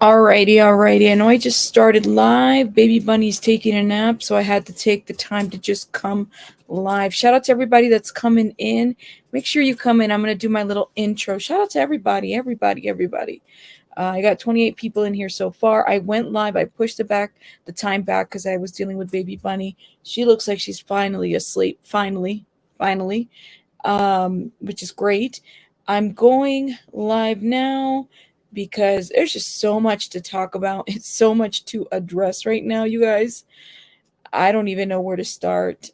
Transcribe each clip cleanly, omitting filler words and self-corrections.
Alrighty. I know I just started live. Baby Bunny's taking a nap, so I had to take the time to just come live. Shout out to everybody that's coming in. Make sure you come in. I'm going to do my little intro. Shout out to everybody. I got 28 people in here so far. I went live. I pushed the time back because I was dealing with Baby Bunny. She looks like she's finally asleep. Finally. Which is great. I'm going live now because there's just so much to talk about. It's so much to address right now, you guys. I don't even know where to start.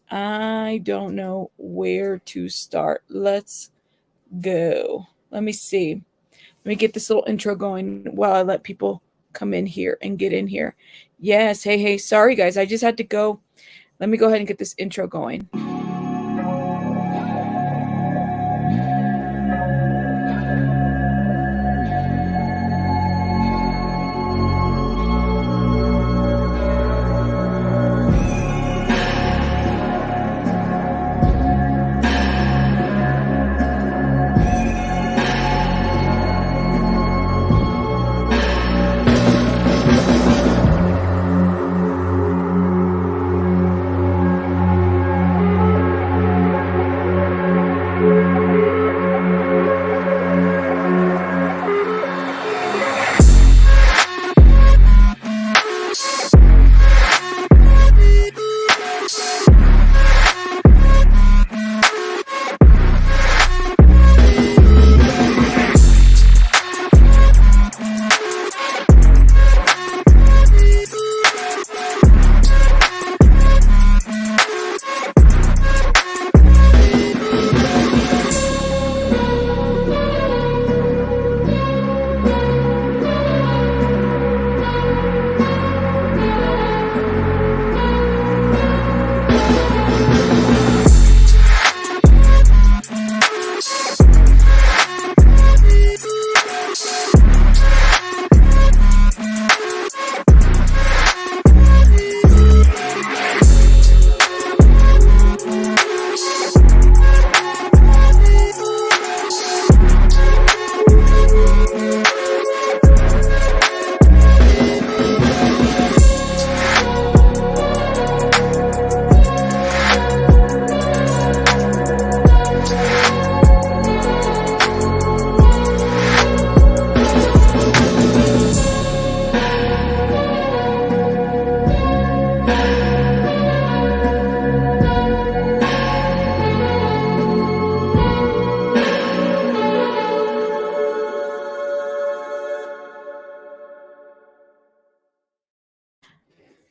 Let's go. Let me see. Let me get this little intro going while I let people come in here and get in here. Yes. Hey. Sorry, guys. I just had to go. Let me go ahead and get this intro going.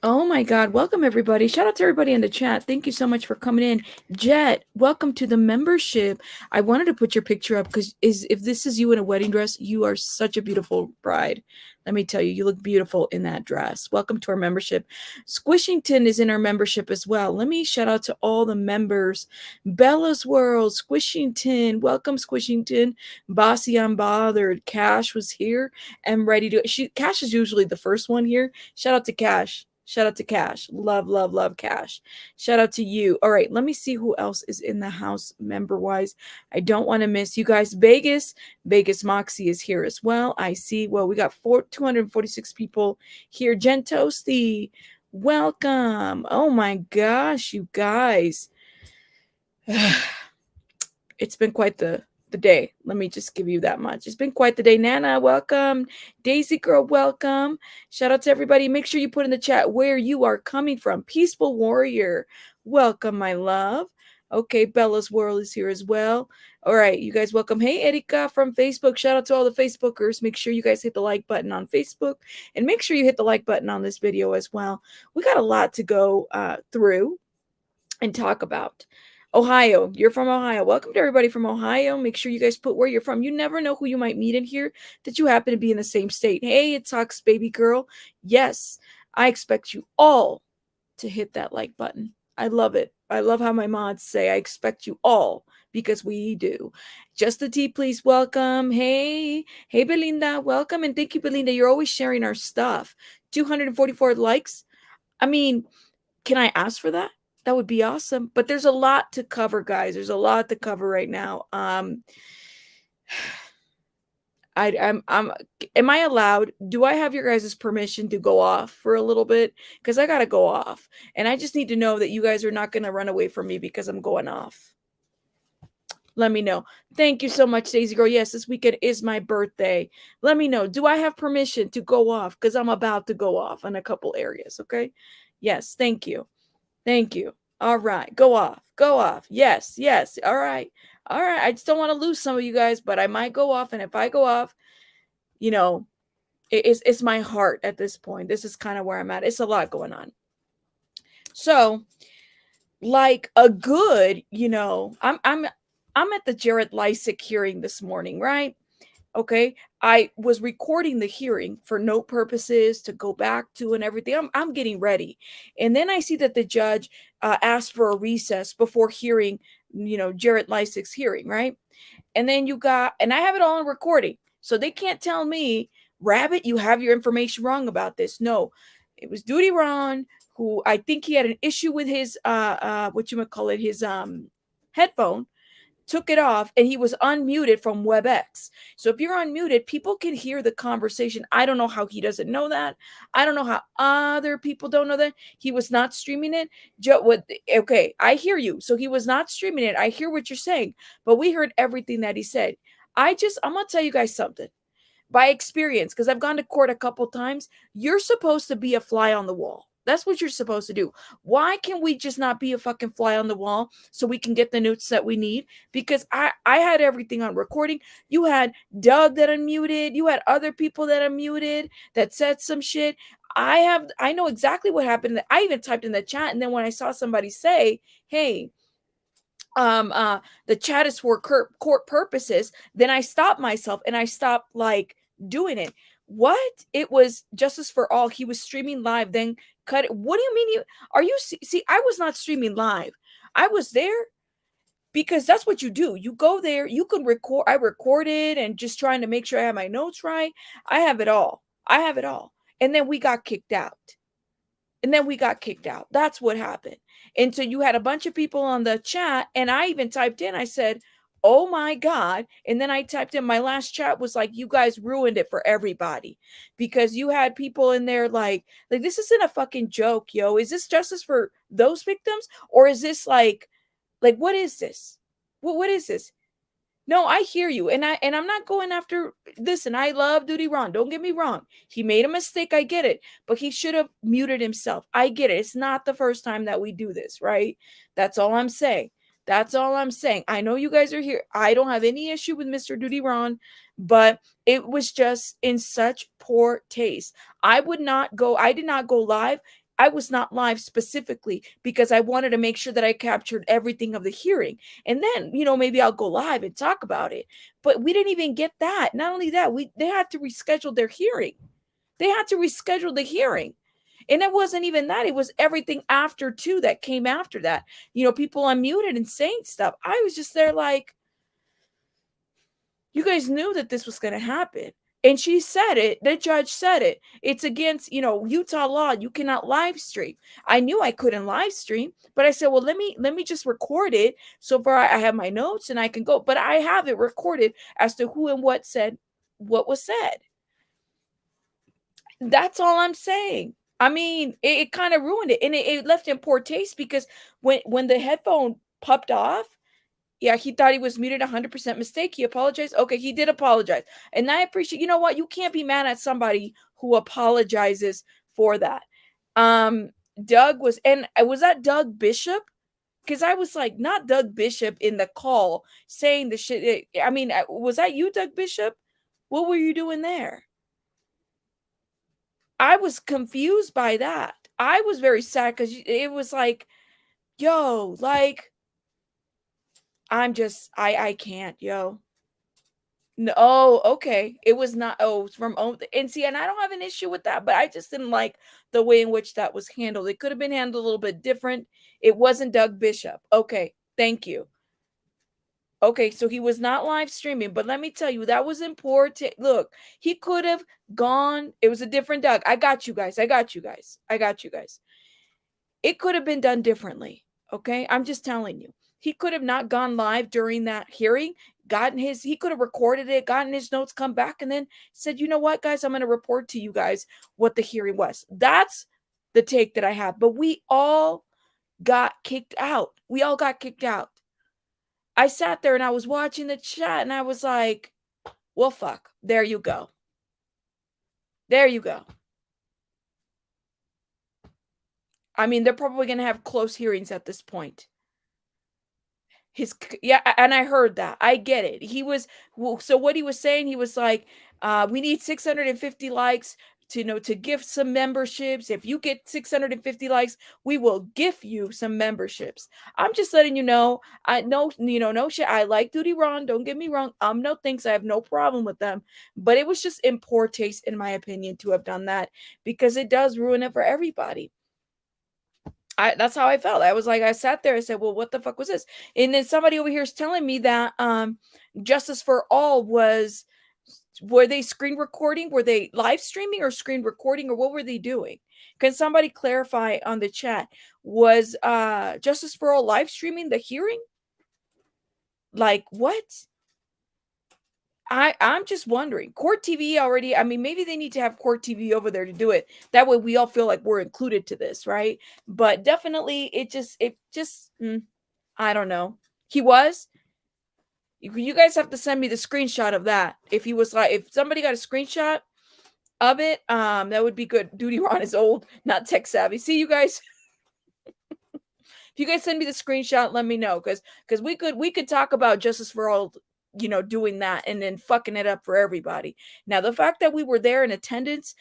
Oh my God. Welcome, everybody. Shout out to everybody in the chat. Thank you so much for coming in. Jet, welcome to the membership. I wanted to put your picture up because if this is you in a wedding dress, you are such a beautiful bride. Let me tell you, you look beautiful in that dress. Welcome to our membership. Squishington is in our membership as well. Let me shout out to all the members. Bella's World, Squishington. Welcome, Squishington. Bossy Unbothered. Cash was here and ready to. Cash is usually the first one here. Shout out to Cash. Shout out to Cash. Love Cash. Shout out to you. All right, let me see who else is in the house member-wise. I don't want to miss you guys. Vegas Moxie is here as well. I see. Well, we got 246 people here. Jen Toasty, welcome. Oh my gosh, you guys. It's been quite the day. Let me just give you that much. It's been quite the day. Nana, welcome. Daisy Girl, welcome. Shout out to everybody. Make sure you put in the chat where you are coming from. Peaceful Warrior, welcome, my love. Okay, Bella's World is here as well. All right, you guys welcome. Hey, Erika from Facebook. Shout out to all the Facebookers. Make sure you guys hit the like button on Facebook and make sure you hit the like button on this video as well. We got a lot to go through and talk about. Ohio, you're from Ohio. Welcome to everybody from Ohio. Make sure you guys put where you're from. You never know who you might meet in here that you happen to be in the same state. Hey, it talks, baby girl. Yes, I expect you all to hit that like button. I love it. I love how my mods say, I expect you all, because we do. Just the tea, please. Welcome. Hey, Belinda. Welcome. And thank you, Belinda. You're always sharing our stuff. 244 likes. I mean, can I ask for that? That would be awesome. But there's a lot to cover, guys. There's a lot to cover right now. Am I allowed? Do I have your guys' permission to go off for a little bit? Because I gotta go off. And I just need to know that you guys are not gonna run away from me because I'm going off. Let me know. Thank you so much, Daisy Girl. Yes, this weekend is my birthday. Let me know. Do I have permission to go off? Because I'm about to go off in a couple areas. Okay. Yes. Thank you. Thank you. All right. Go off. Go off. Yes. Yes. All right. All right. I just don't want to lose some of you guys, but I might go off. And if I go off, you know, it's my heart at this point. This is kind of where I'm at. It's a lot going on. So, like a good, I'm at the Jared Leisek hearing this morning, right? Okay. I was recording the hearing for note purposes to go back to and everything. I'm getting ready. And then I see that the judge asked for a recess before hearing, Jared Leisek's hearing, right? And then and I have it all on recording. So they can't tell me, Rabbit, you have your information wrong about this. No, it was DutyRon, who I think he had an issue with his his headphone, took it off, and he was unmuted from WebEx. So if you're unmuted, people can hear the conversation. I don't know how he doesn't know that. I don't know how other people don't know that. He was not streaming it. Okay, I hear you. So he was not streaming it. I hear what you're saying, but we heard everything that he said. I'm going to tell you guys something. By experience, because I've gone to court a couple times, you're supposed to be a fly on the wall. That's what you're supposed to do. Why can we just not be a fucking fly on the wall so we can get the notes that we need? Because I had everything on recording. You had Doug that unmuted. You had other people that unmuted that said some shit. I know exactly what happened. I even typed in the chat, and then when I saw somebody say, "Hey, the chat is for court purposes," then I stopped myself and I stopped like doing it. What? It was Justice for All. He was streaming live, then cut it. What do you mean? Are you see? I was not streaming live. I was there because that's what you do. You go there, you can record. I recorded and just trying to make sure I have my notes right. I have it all. I have it all. And then we got kicked out. That's what happened. And so you had a bunch of people on the chat, and I even typed in, I said, "Oh my God." And then I typed in, my last chat was like, "You guys ruined it for everybody," because you had people in there like this isn't a fucking joke, yo. Is this justice for those victims? Or is this like what is this? What is this? No, I hear you. And I'm not going after. Listen, I love DutyRon. Don't get me wrong. He made a mistake. I get it. But he should have muted himself. I get it. It's not the first time that we do this, right? That's all I'm saying. I know you guys are here. I don't have any issue with Mr. DutyRon, but it was just in such poor taste. I did not go live. I was not live specifically because I wanted to make sure that I captured everything of the hearing. And then, maybe I'll go live and talk about it. But we didn't even get that. Not only that, they had to reschedule their hearing. And it wasn't even that. It was everything after too that came after that. People unmuted and saying stuff. I was just there like, you guys knew that this was going to happen. And she said it. The judge said it. It's against, Utah law. You cannot live stream. I knew I couldn't live stream, but I said, well, let me just record it. So far, I have my notes and I can go. But I have it recorded as to who and what was said. That's all I'm saying. I mean, it kind of ruined it, and it left in poor taste because when the headphone popped off. Yeah, he thought he was muted. 100% mistake. He apologized. Okay, he did apologize. And I appreciate, you know what? You can't be mad at somebody who apologizes for that. Doug was that Doug Bishop? Because I was like, not Doug Bishop in the call saying the shit. I mean, was that you, Doug Bishop? What were you doing there? I was confused by that. I was very sad because it was like, yo, like, I can't, yo. No, okay. It was not, it's from, and see, and I don't have an issue with that, but I just didn't like the way in which that was handled. It could have been handled a little bit different. It wasn't Doug Bishop. Okay. Thank you. Okay. So he was not live streaming, but let me tell you, that was important. Look, he could have gone. It was a different Doug. I got you guys. It could have been done differently. Okay. I'm just telling you. He could have not gone live during that hearing. he could have recorded it, gotten his notes, come back, and then said, you know what, guys, I'm going to report to you guys what the hearing was. That's the take that I have. But we all got kicked out. We all got kicked out. I sat there and I was watching the chat and I was like, well, fuck. There you go. There you go. I mean, they're probably going to have close hearings at this point. And I heard that. I get it. So what he was saying, he was like, we need 650 likes to gift some memberships. If you get 650 likes, we will gift you some memberships. I'm just letting you know. No shit. I like DutyRon. Don't get me wrong. No thanks. I have no problem with them. But it was just in poor taste, in my opinion, to have done that, because it does ruin it for everybody. That's how I felt. I sat there, I said, well, what the fuck was this? And then somebody over here is telling me that Justice for All were they screen recording? Were they live streaming or screen recording, or what were they doing? Can somebody clarify on the chat? Was Justice for All live streaming the hearing? Like what? I'm just wondering. Court TV already, I mean, maybe they need to have Court TV over there to do it. That way we all feel like we're included to this, right? But definitely it just I don't know. He was. You guys have to send me the screenshot of that. If somebody got a screenshot of it, that would be good. DutyRon is old, not tech savvy. See, you guys. If you guys send me the screenshot, let me know, because we could talk about Justice for All, doing that and then fucking it up for everybody. Now, the fact that we were there in attendance,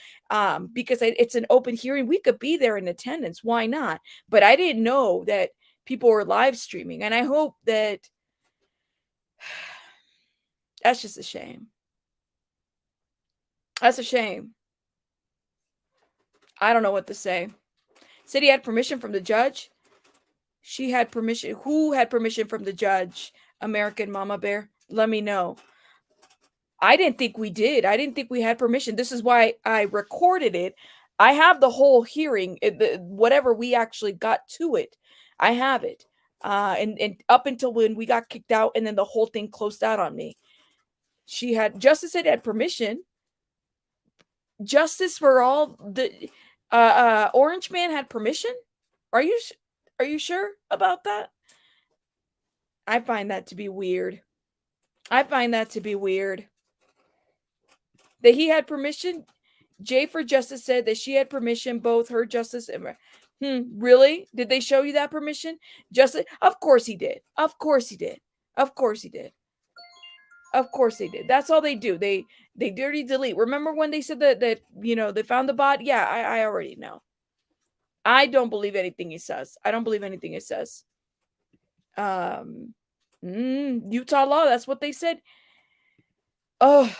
because it's an open hearing, we could be there in attendance. Why not? But I didn't know that people were live streaming, and I hope that that's just a shame. That's a shame. I don't know what to say. Said he had permission from the judge. She had permission. Who had permission from the judge? American Mama Bear? Let me know. I didn't think we did. I didn't think we had permission. This is why I recorded it. I have the whole hearing, whatever we actually got to it. I have it. And up until when we got kicked out, and then the whole thing closed out on me. Justice had permission. Justice for All, the Orange Man had permission. Are you sure about that? I find that to be weird. That he had permission. J for Justice said that she had permission, both her Justice and really? Did they show you that permission? Justice? Of course he did. Of course he did. That's all they do. They dirty delete. Remember when they said that they found the bot? Yeah, I already know. I don't believe anything he says. Utah law, that's what they said. Oh.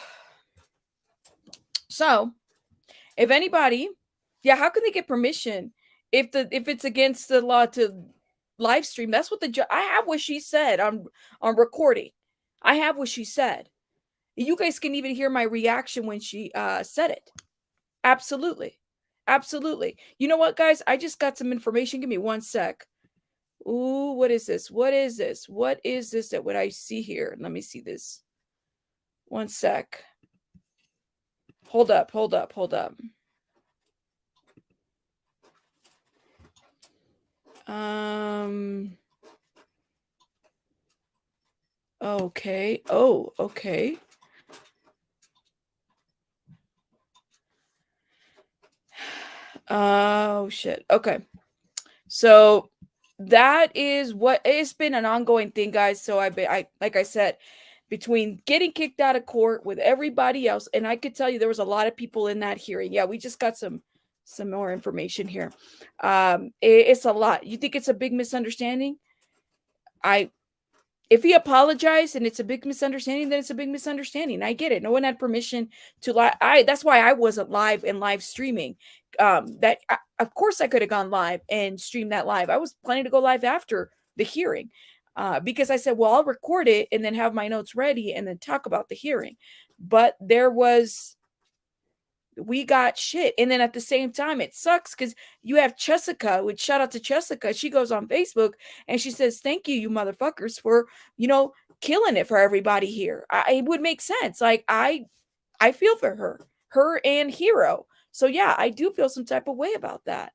So, if anybody, how can they get permission if it's against the law to live stream? That's what I have what she said on recording. I have what she said. You guys can even hear my reaction when she said it. Absolutely. You know what, guys? I just got some information. Give me one sec. Ooh, what is this? What is this that what I see here? Let me see this. One sec. Hold up. Okay. Oh, okay. Oh, shit. Okay. So that is what it's been an ongoing thing, guys. So I like I said, between getting kicked out of court with everybody else, and I could tell you there was a lot of people in that hearing. Yeah, we just got some more information here. It's a lot. You think it's a big misunderstanding? If he apologized and it's a big misunderstanding, then it's a big misunderstanding. I get it. No one had permission to lie. That's why I wasn't live and live streaming. Of course I could have gone live and streamed that live. I was planning to go live after the hearing, because I said, well, I'll record it and then have my notes ready and then talk about the hearing. But we got shit. And then at the same time, it sucks because you have Jessica, which shout out to Jessica. She goes on Facebook and she says, thank you motherfuckers, for, killing it for everybody here. It would make sense. Like I feel for her and Hero. So yeah, I do feel some type of way about that.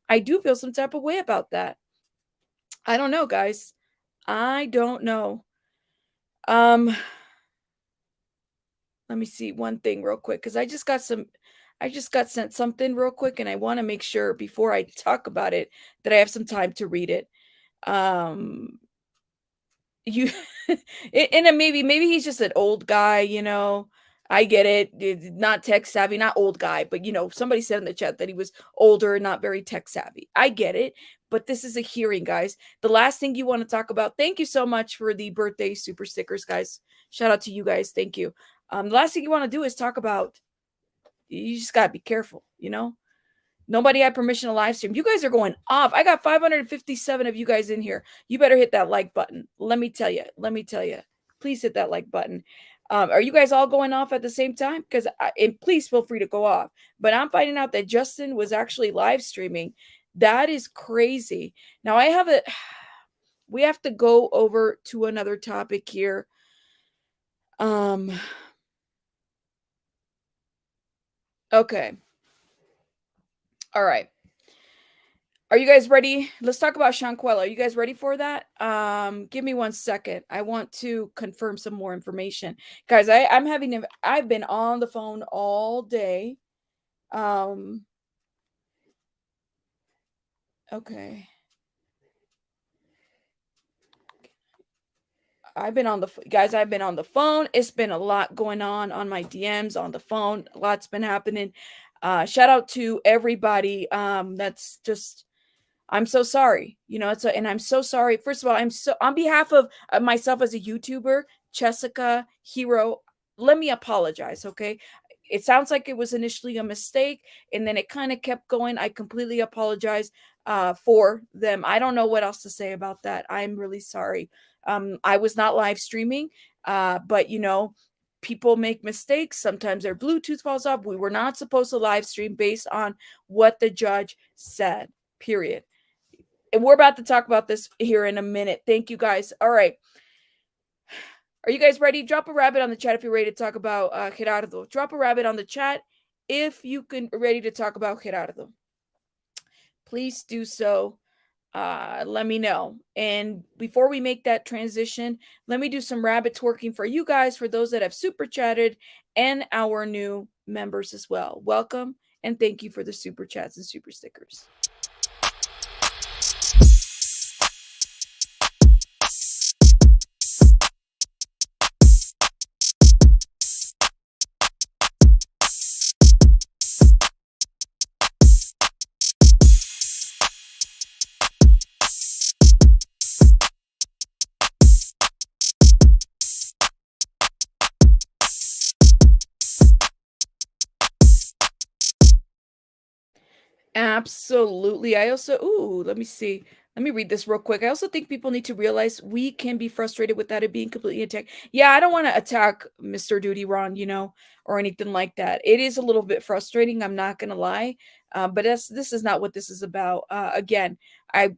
I do feel some type of way about that. I don't know, guys. I don't know. Let me see one thing real quick because I just got sent something real quick and I want to make sure before I talk about it that I have some time to read it. Um you and then maybe he's just an old guy, you know. I get it. Not tech savvy, not old guy, but somebody said in the chat that he was older and not very tech savvy. I get it, but this is a hearing, guys. The last thing you want to talk about. Thank you so much for the birthday super stickers, guys. Shout out to you guys. Thank you. The last thing you want to do is talk about, you just got to be careful, you know? Nobody had permission to live stream. You guys are going off. I got 557 of you guys in here. You better hit that like button. Let me tell you. Please hit that like button. Are you guys all going off at the same time? Because and please feel free to go off. But I'm finding out that Justin was actually live streaming. That is crazy. Now we have to go over to another topic here. Okay. All right. Are you guys ready? Let's talk about Shanquella. Are you guys ready for that? Give me 1 second. I want to confirm some more information. Guys, I've been on the phone all day. Okay. I've been on the phone. It's been a lot going on my DMs on the phone. A lot's been happening. Shout out to everybody. That's just, I'm so sorry. And I'm so sorry. First of all, I'm so on behalf of myself as a YouTuber, Jessica, Hero, let me apologize, okay? It sounds like it was initially a mistake and then it kind of kept going. I completely apologize for them. I don't know what else to say about that. I'm really sorry. I was not live streaming, but people make mistakes. Sometimes their Bluetooth falls off. We were not supposed to live stream based on what the judge said, period. And we're about to talk about this here in a minute. Thank you, guys. All right. Are you guys ready? Drop a rabbit on the chat if you're ready to talk about Gerardo. Drop a rabbit on the chat if you can ready to talk about Gerardo. Please do so. Let me know. And before we make that transition, let me do some rabbit twerking for you guys, for those that have super chatted, and our new members as well. Welcome and thank you for the super chats and super stickers. Absolutely. I also, let me see. Let me read this real quick. I also think people need to realize we can be frustrated without it being completely attacked. Yeah, I don't want to attack Mr. DutyRon, or anything like that. It is a little bit frustrating. I'm not going to lie. But this is not what this is about. Again, I,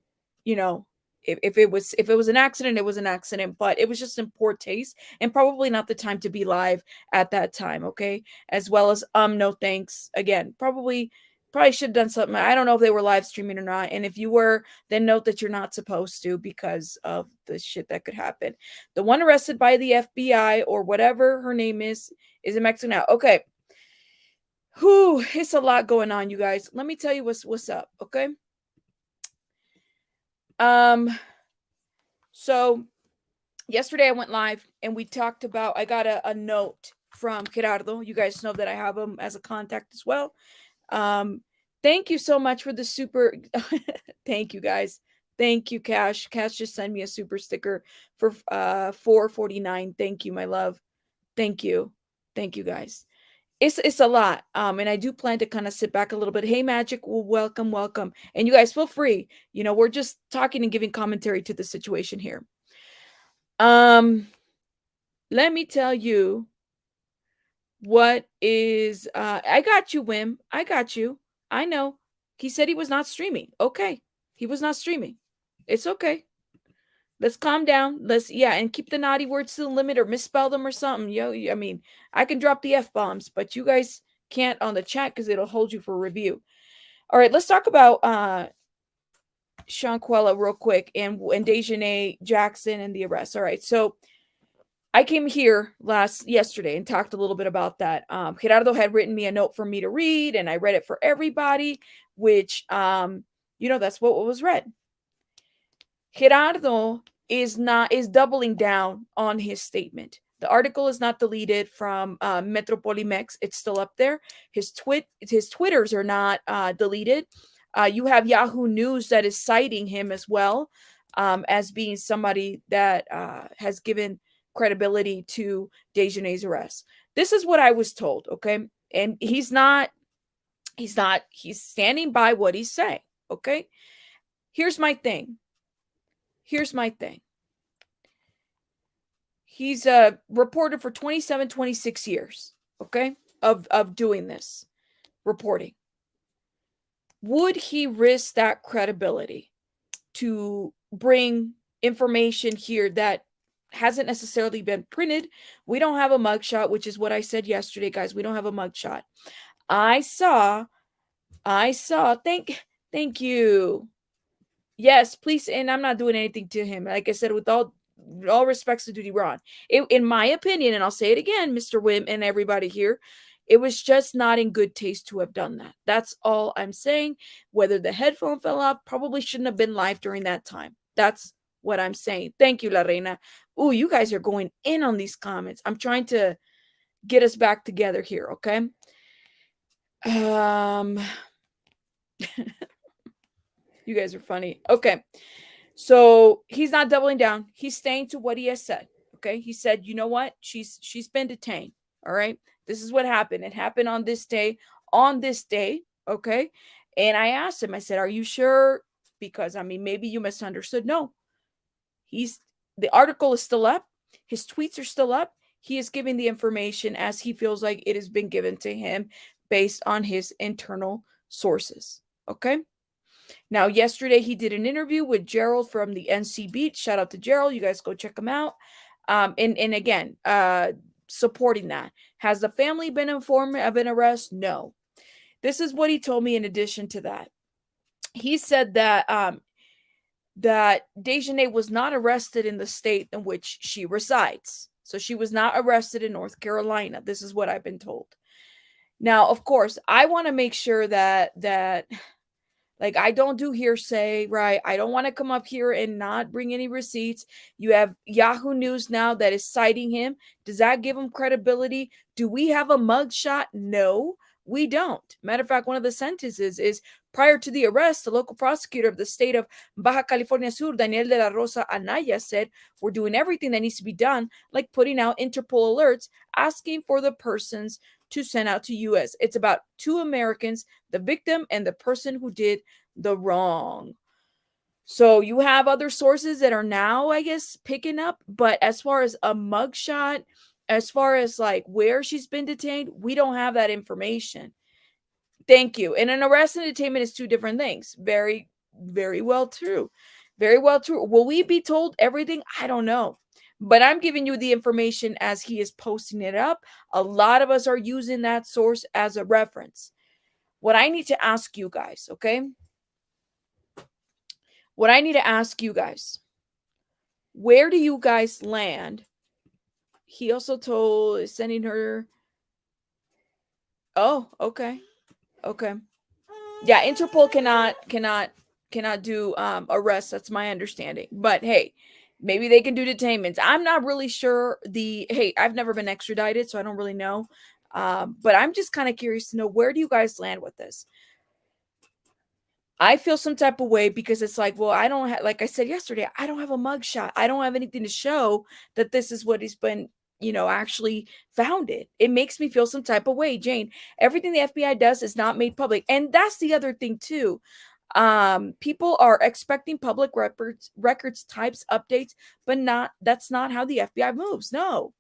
if it was an accident, it was an accident, but it was just in poor taste and probably not the time to be live at that time. Okay. As well as, no thanks. Again, probably should have done something. I don't know if they were live streaming or not. And if you were, then note that you're not supposed to because of the shit that could happen. The one arrested by the FBI or whatever her name is in Mexico now. Okay. Whew, it's a lot going on, you guys. Let me tell you what's up, okay? So yesterday I went live and we talked about, I got a note from Gerardo. You guys know that I have him as a contact as well. Thank you so much for the super. Thank you, guys. Thank you, Cash. Cash just sent me a super sticker for $4.49. Thank you, my love. Thank you. Thank you, guys. It's a lot. And I do plan to kind of sit back a little bit. Hey, Magic, well, welcome. And you guys feel free. We're just talking and giving commentary to the situation here. Let me tell you what is I got you, Wim. I got you. I know. He said he was not streaming. Okay. He was not streaming. It's okay. Let's calm down. And keep the naughty words to the limit or misspell them or something. I mean, I can drop the F-bombs, but you guys can't on the chat because it'll hold you for review. All right, let's talk about Shanquella real quick and Dejahane Jackson and the arrest. All right, so I came here yesterday and talked a little bit about that. Gerardo had written me a note for me to read, and I read it for everybody, which that's what was read. Gerardo is doubling down on his statement. The article is not deleted from Metropolimex. It's still up there. His Twitters are not deleted. You have Yahoo News that is citing him as well as being somebody that has given credibility to Dejahane's arrest. This is what I was told, okay? And he's standing by what he's saying, okay? Here's my thing. He's a reporter for 27, 26 years, okay, of doing this reporting. Would he risk that credibility to bring information here that hasn't necessarily been printed? We don't have a mugshot, which is what I said yesterday, guys. We don't have a mugshot. I saw, thank you. Yes, please. And I'm not doing anything to him. Like I said, with all respects to DutyRon, in my opinion, and I'll say it again, Mr. Wim and everybody here, it was just not in good taste to have done that. That's all I'm saying. Whether the headphone fell off, probably shouldn't have been live during that time. That's what I'm saying. Thank you, La Reina. Ooh, you guys are going in on these comments. I'm trying to get us back together here, okay? You guys are funny. Okay. So he's not doubling down. He's staying to what he has said. Okay. He said, you know what? She's been detained. All right. This is what happened. It happened on this day. Okay. And I asked him, I said, are you sure? Because maybe you misunderstood. No. The article is still up. His tweets are still up. He is giving the information as he feels like it has been given to him based on his internal sources. Okay. Now, yesterday he did an interview with Gerald from the NC Beat. Shout out to Gerald. You guys go check him out. And again, supporting that. Has the family been informed of an arrest? No. This is what he told me in addition to that. He said that that Dejahane was not arrested in the state in which she resides. So she was not arrested in North Carolina. This is what I've been told. Now, of course, I want to make sure that like, I don't do hearsay, right? I don't want to come up here and not bring any receipts. You have Yahoo News now that is citing him. Does that give him credibility? Do we have a mugshot? No, we don't. Matter of fact, one of the sentences is, prior to the arrest, the local prosecutor of the state of Baja California Sur, Daniel de la Rosa Anaya, said, we're doing everything that needs to be done, like putting out Interpol alerts, asking for the persons to send out to U.S. It's about 2 Americans, the victim and the person who did the wrong. So you have other sources that are now, I guess, picking up. But as far as a mugshot, as far as like where she's been detained, we don't have that information. Thank you. And an arrest and detainment is 2 different things. Very, very well true. Very well true. Will we be told everything? I don't know. But I'm giving you the information as he is posting it up. A lot of us are using that source as a reference. What I need to ask you guys, okay? What I need to ask you guys, where do you guys land? He also is sending her. Oh, okay. Okay. Yeah, Interpol cannot do arrests. That's my understanding. But hey, maybe they can do detainments. I'm not really sure. I've never been extradited, so I don't really know. But I'm just kind of curious to know, where do you guys land with this? I feel some type of way because it's like, well, I don't have, like I said yesterday, I don't have a mugshot. I don't have anything to show that this is what he's been, actually founded. It makes me feel some type of way, Jane. Everything the FBI does is not made public. And that's the other thing too. People are expecting public records types updates, but that's not how the FBI moves. No,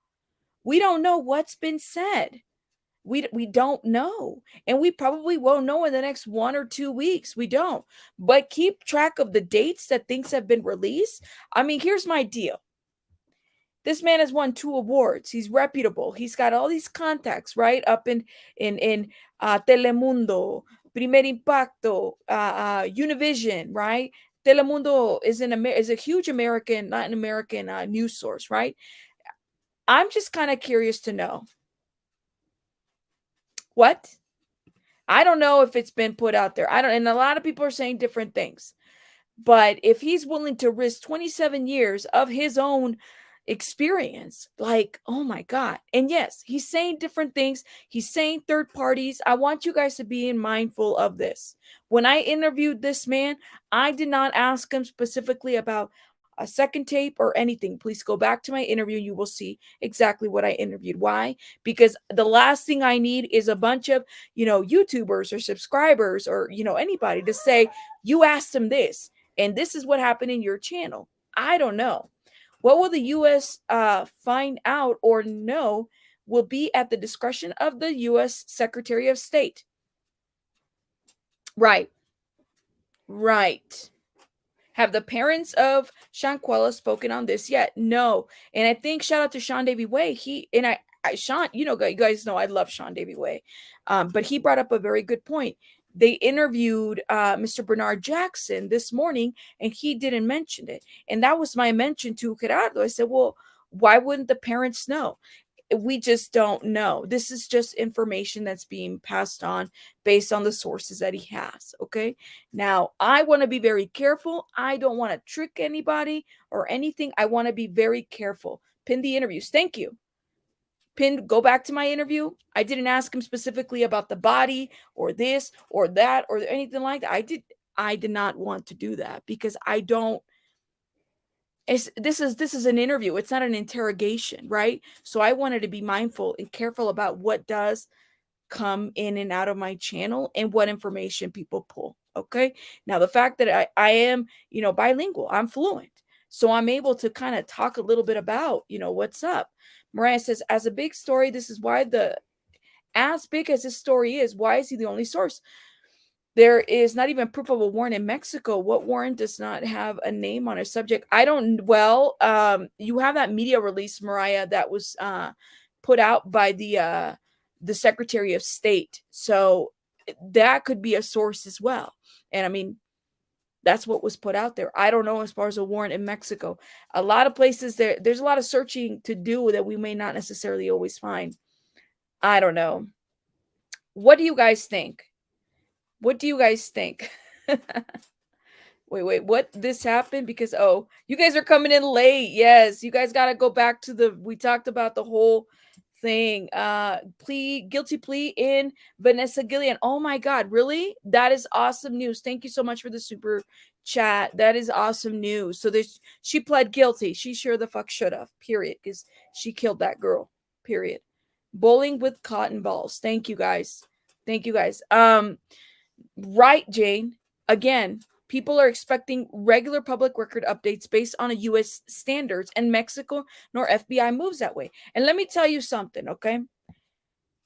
we don't know what's been said. We don't know, and we probably won't know in the next 1 or 2 weeks. We don't. But keep track of the dates that things have been released. I mean, here's my deal. This man has won 2 awards. He's reputable. He's got all these contacts, right? Up in Telemundo, Primer Impacto, Univision, right? Telemundo is a huge American, Latin American news source, right? I'm just kind of curious to know what. I don't know if it's been put out there. I don't, and a lot of people are saying different things. But if he's willing to risk 27 years of his own experience, like, oh my God. And yes, he's saying different things. He's saying third parties. I want you guys to be mindful of this. When I interviewed this man, I did not ask him specifically about a second tape or anything. Please go back to my interview. You will see exactly what I interviewed. Why? Because the last thing I need is a bunch of, YouTubers or subscribers or, anybody to say, you asked him this and this is what happened in your channel. I don't know. What will the U.S. Find out or know will be at the discretion of the U.S. Secretary of State. Right. Right. Have the parents of Shanquella spoken on this yet? No. And I think shout out to Sean Davy Way. Sean, you guys know I love Sean Davy Way. But he brought up a very good point. They interviewed Mr. Bernard Jackson this morning, and he didn't mention it. And that was my mention to Gerardo. I said, well, why wouldn't the parents know? We just don't know. This is just information that's being passed on based on the sources that he has. Okay. Now, I want to be very careful. I don't want to trick anybody or anything. I want to be very careful. Pin the interviews. Thank you. Go back to my interview. I didn't ask him specifically about the body or this or that or anything like that. I did not want to do that because I don't. This is an interview. It's not an interrogation, right? So I wanted to be mindful and careful about what does come in and out of my channel and what information people pull. Okay. Now the fact that I am, bilingual, I'm fluent. So I'm able to kind of talk a little bit about, what's up. Mariah says, as a big story, this is why as big as this story is, why is he the only source? There is not even proof of a warrant in Mexico. What warrant does not have a name on a subject? I don't, well, you have that media release, Mariah, that was put out by the Secretary of State. So that could be a source as well. And I mean, that's what was put out there. I don't know as far as a warrant in Mexico. A lot of places there's a lot of searching to do that we may not necessarily always find. I don't know. What do you guys think? What do you guys think? Wait, what? This happened because, you guys are coming in late. Yes, you guys got to go back to we talked about the whole thing. Guilty plea in Vanessa Gillian. Oh my God, really? That is awesome news. Thank you so much for the super chat. That is awesome news. So she pled guilty. She sure the fuck should have, period, because she killed that girl, period. Bowling with cotton balls. Thank you guys. Thank you guys. Right, Jane. Again, people are expecting regular public record updates based on a U.S. standards, and Mexico nor FBI moves that way. And let me tell you something, okay?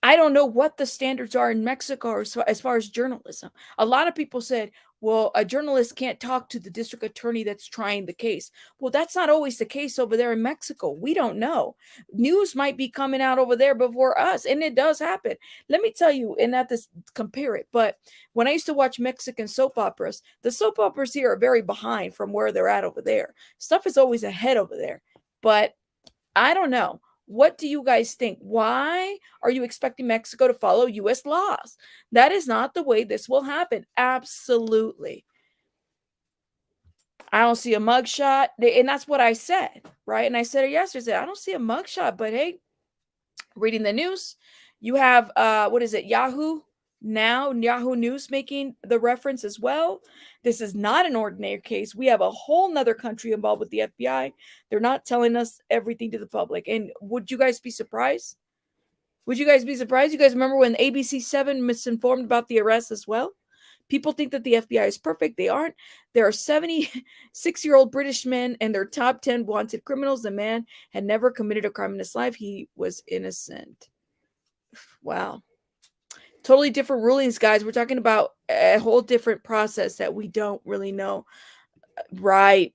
I don't know what the standards are in Mexico as far as journalism. A lot of people said, well, a journalist can't talk to the district attorney that's trying the case. Well, that's not always the case over there in Mexico. We don't know. News might be coming out over there before us, and it does happen. Let me tell you, and not to compare it, but when I used to watch Mexican soap operas, the soap operas here are very behind from where they're at over there. Stuff is always ahead over there. But I don't know. What do you guys think? Why are you expecting Mexico to follow U.S. laws? That is not the way this will happen. Absolutely. I don't see a mugshot. And that's what I said, right? And I said it yesterday. I don't see a mugshot, but hey, reading the news, you have, what is it, Yahoo News making the reference as well. This is not an ordinary case. We have a whole nother country involved with the FBI. They're not telling us everything to the public. And would you guys be surprised? Would you guys be surprised? You guys remember when ABC7 misinformed about the arrest as well? People think that the FBI is perfect. They aren't. There are 76-year-old British men and their top 10 wanted criminals. The man had never committed a crime in his life. He was innocent. Wow. Totally different rulings, guys. We're talking about a whole different process that we don't really know. Right.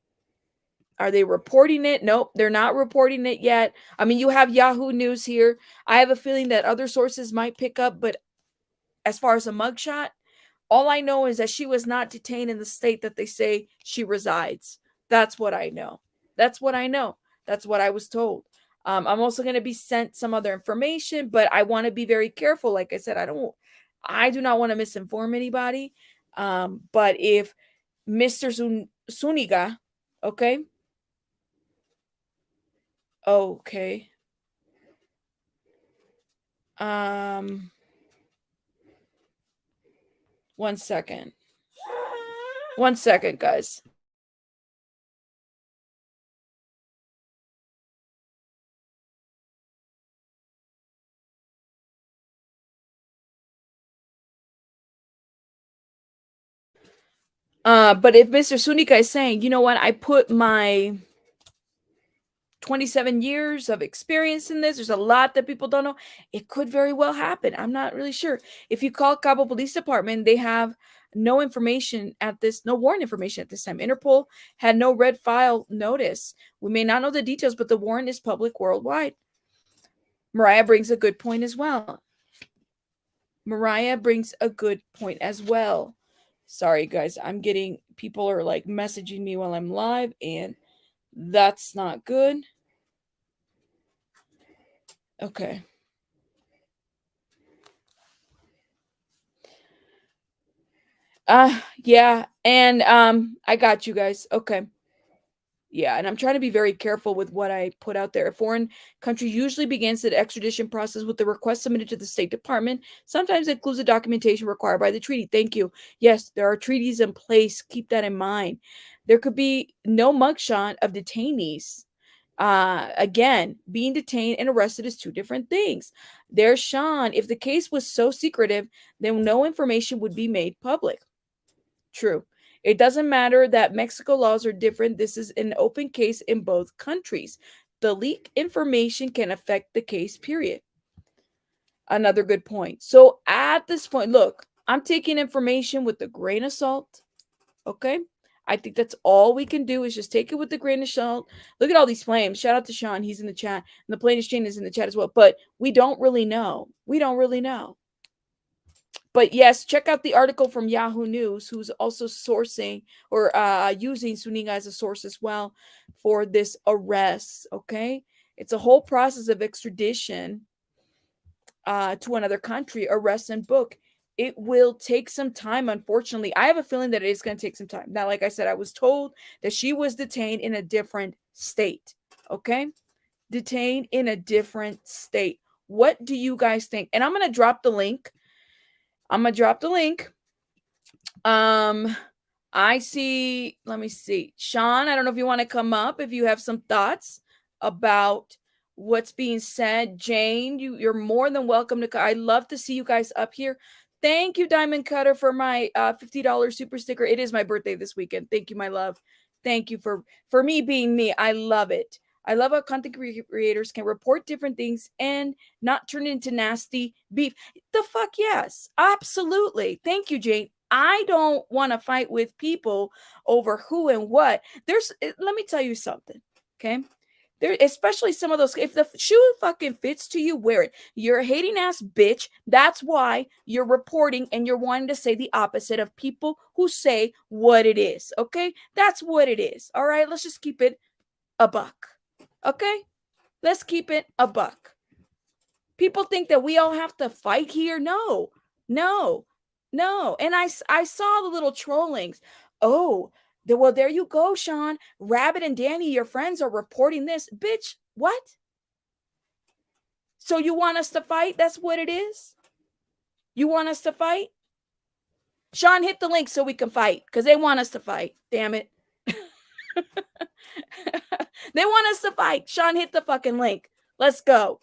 Are they reporting it? Nope, they're not reporting it yet. I mean, you have Yahoo News here. I have a feeling that other sources might pick up, but as far as a mugshot, all I know is that she was not detained in the state that they say she resides. That's what I know. That's what I know. That's what I was told. I'm also going to be sent some other information, but I want to be very careful. Like I said, I do not want to misinform anybody. But if Mr. Suniga, okay, okay, um, 1 second, 1 second, guys. But if Mr. Sunika is saying, you know what, I put my 27 years of experience in this, there's a lot that people don't know. It could very well happen. I'm not really sure. If you call Cabo Police Department, they have no information at this, no warrant information at this time. Interpol had no red file notice. We may not know the details, but the warrant is public worldwide. Mariah brings a good point as well. Mariah brings a good point as well. Sorry, guys. I'm getting people are like messaging me while I'm live, and that's not good. Okay. Yeah. And I got you guys. Okay. Yeah, and I'm trying to be very careful with what I put out there. A foreign country usually begins the extradition process with the request submitted to the State Department. Sometimes it includes the documentation required by the treaty. Thank you. Yes, there are treaties in place. Keep that in mind. There could be no mugshot of detainees. Again, being detained and arrested is two different things. There's Sean. If the case was so secretive, then no information would be made public. True. It doesn't matter that Mexico laws are different. This is an open case in both countries. The leak information can affect the case, period. Another good point. So at this point, look, I'm taking information with a grain of salt. Okay. I think that's all we can do is just take it with a grain of salt. Look at all these flames. Shout out to Sean. He's in the chat. And the plainest Jane is in the chat as well. But we don't really know. We don't really know. But yes, check out the article from Yahoo News, who's also sourcing or using Suninga as a source as well for this arrest. Okay, it's a whole process of extradition to another country, arrest and book. It will take some time, unfortunately. I have a feeling that it is going to take some time. Now, like I said, I was told that she was detained in a different state. Okay, detained in a different state. What do you guys think? And I'm going to drop the link. I'm gonna drop the link. I see. Let me see, Sean. I don't know if you want to come up if you have some thoughts about what's being said. Jane, you're more than welcome to. I love to see you guys up here. Thank you, Diamond Cutter, for my $50 super sticker. It is my birthday this weekend. Thank you, my love. Thank you for me being me. I love it. I love how content creators can report different things and not turn it into nasty beef. The fuck yes. Absolutely. Thank you, Jane. I don't want to fight with people over who and what. Let me tell you something. Okay. There, especially some of those, if the shoe fucking fits to you, wear it. You're a hating ass bitch. That's why you're reporting and you're wanting to say the opposite of people who say what it is. Okay. That's what it is. All right. Let's just keep it a buck. Okay. Let's keep it a buck. People think that we all have to fight here. No, no, no. And I saw the little trollings. Oh, well, there you go, Sean. Rabbit and Danny, your friends are reporting this. Bitch, what? So you want us to fight? That's what it is? You want us to fight? Sean, hit the link so we can fight because they want us to fight. Damn it. They want us to fight. Sean, hit the fucking link. Let's go.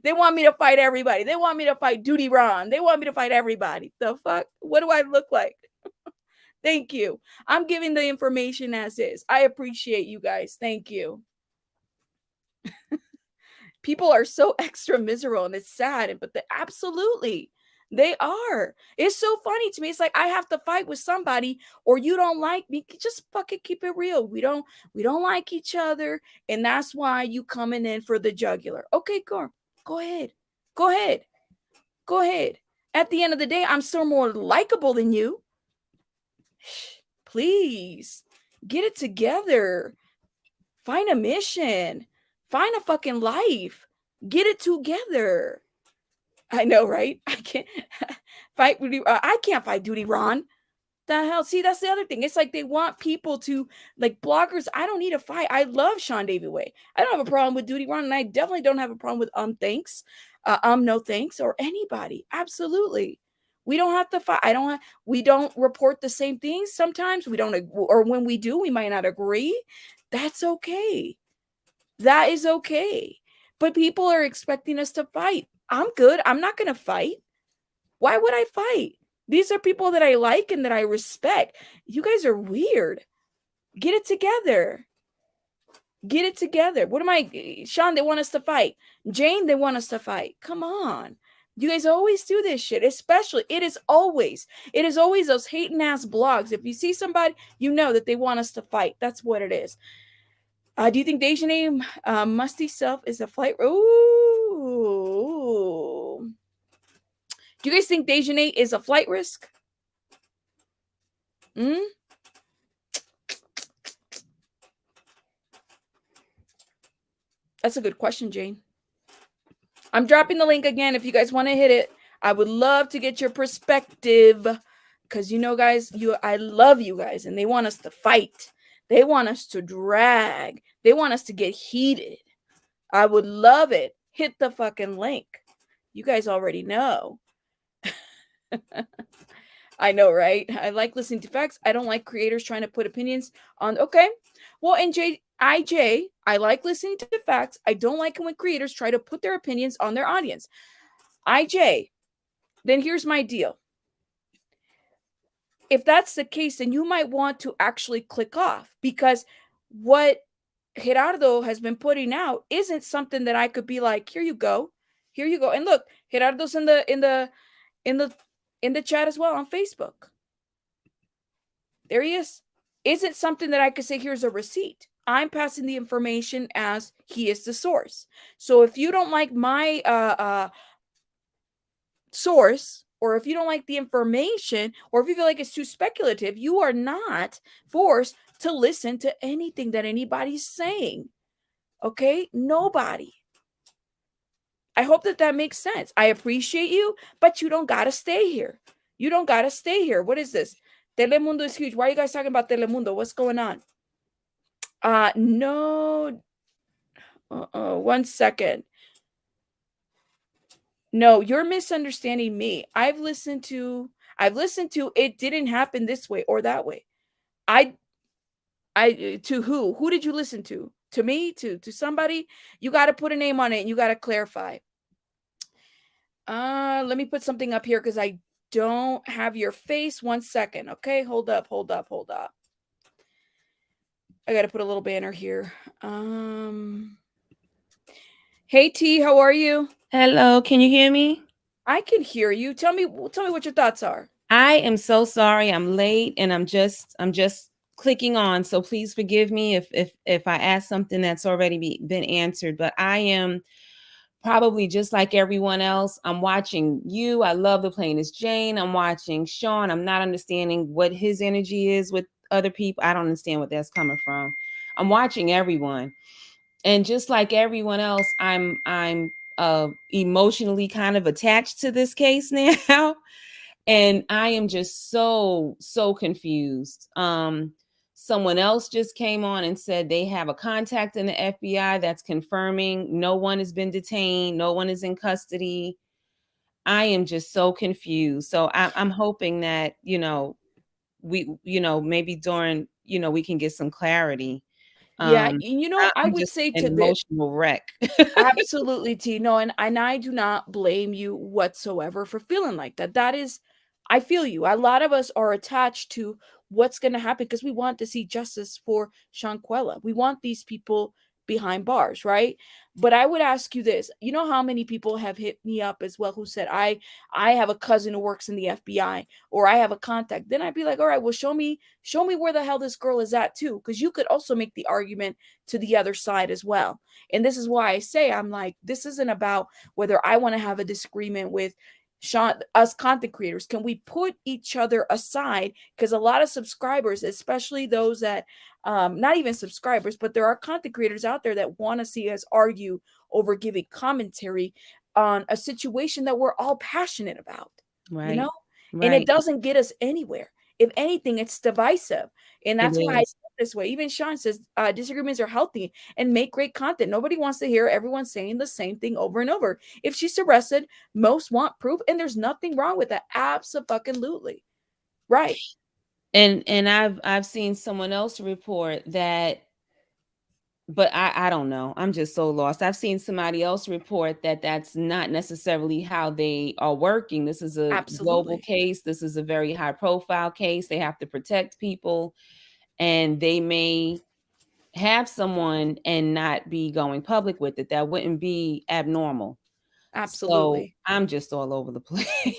They want me to fight everybody. They want me to fight DutyRon. They want me to fight everybody. The fuck? What do I look like? Thank you. I'm giving the information as is. I appreciate you guys. Thank you. people are so extra miserable, and it's sad, but absolutely they are. It's so funny to me. It's like I have to fight with somebody, or you don't like me. Just fucking keep it real. We don't like each other, and that's why you coming in for the jugular. Okay, go ahead. Go ahead. Go ahead. At the end of the day, I'm still more likable than you. Please get it together. Find a mission. Find a fucking life. Get it together. I know, right? I can't fight. I can't fight DutyRon. The hell? See, that's the other thing. It's like they want people to, like, bloggers. I don't need a fight. I love Sean David Way. I don't have a problem with DutyRon, and I definitely don't have a problem with thanks, no thanks, or anybody. Absolutely. We don't have to fight. We don't report the same things sometimes. We don't, or when we do, we might not agree. That's okay. That is okay. But people are expecting us to fight. I'm good. I'm not going to fight. Why would I fight? These are people that I like and that I respect. You guys are weird. Get it together. Get it together. What am I? Sean, they want us to fight. Jane, they want us to fight. Come on. You guys always do this shit, especially. It is always those hating ass blogs. If you see somebody, you know that they want us to fight. That's what it is. Do you think Dejahane Musty Self is a flight? Ooh. Do you guys think Dejahane is a flight risk? That's a good question, Jane. I'm dropping the link again if you guys want to hit it. I would love to get your perspective because, you know, guys, I love you guys, and they want us to fight. They want us to drag. They want us to get heated. I would love it. Hit the fucking link. You guys already know. I know, right? I like listening to facts. I don't like creators trying to put opinions on. Okay. Well, and IJ, I like listening to the facts. I don't like it when creators try to put their opinions on their audience. IJ, then here's my deal. If that's the case, then you might want to actually click off, because what Gerardo has been putting out isn't something that I could be like, here you go. Here you go. And look, Gerardo's in the chat as well on Facebook. There he is. Isn't something that I could say, here's a receipt. I'm passing the information as he is the source. So if you don't like my source, or if you don't like the information, or if you feel like it's too speculative, you are not forced to listen to anything that anybody's saying. Okay? Nobody. I hope that makes sense. I appreciate you, but you don't got to stay here. You don't got to stay here. What is this? Telemundo is huge. Why are you guys talking about Telemundo? What's going on? No. 1 second. No, you're misunderstanding me. I've listened to it didn't happen this way or that way. To who? Who did you listen to? To me? To somebody? You got to put a name on it and you got to clarify. Let me put something up here because I don't have your face. 1 second. Okay, hold up. I got to put a little banner here. Hey T, how are you? Hello, can you hear me? I can hear you. Tell me what your thoughts are. I am so sorry. I'm late and I'm just clicking on. So please forgive me if I ask something that's already been answered, but I am probably just like everyone else. I'm watching you. I love the plainest Jane. I'm watching Sean. I'm not understanding what his energy is with other people. I don't understand what that's coming from. I'm watching everyone. And just like everyone else, I'm emotionally kind of attached to this case now. And I am just so confused. Someone else just came on and said they have a contact in the FBI that's confirming no one has been detained, no one is in custody. I am just so confused. So I'm hoping that, maybe during, we can get some clarity. Yeah, I I'm would just say an to emotional wreck. absolutely, T. No, and I do not blame you whatsoever for feeling like that. That is, I feel you. A lot of us are attached to what's going to happen because we want to see justice for Shanquella. We want these people behind bars, right? But I would ask you this. You know how many people have hit me up as well who said, I have a cousin who works in the FBI, or I have a contact. Then I'd be like, all right, well, show me where the hell this girl is at too. Because you could also make the argument to the other side as well. And this is why I say, I'm like, this isn't about whether I want to have a disagreement with Sean, us content creators. Can we put each other aside? Because a lot of subscribers, especially those that not even subscribers, but there are content creators out there that want to see us argue over giving commentary on a situation that we're all passionate about, you Right. know? And it Right. doesn't get us anywhere. If anything, it's divisive. And It that's why I is. said this way. Even Sean says disagreements are healthy and make great content. Nobody wants to hear everyone saying the same thing over and over. If she's arrested, most want proof, and there's nothing wrong with that. Absolutely. Right. And I've seen someone else report that, but I don't know. I'm just so lost. I've seen somebody else report that that's not necessarily how they are working. This is a global Absolutely. case. This is a very high profile case. They have to protect people, and they may have someone and not be going public with it. That wouldn't be abnormal. So Absolutely. I'm just all over the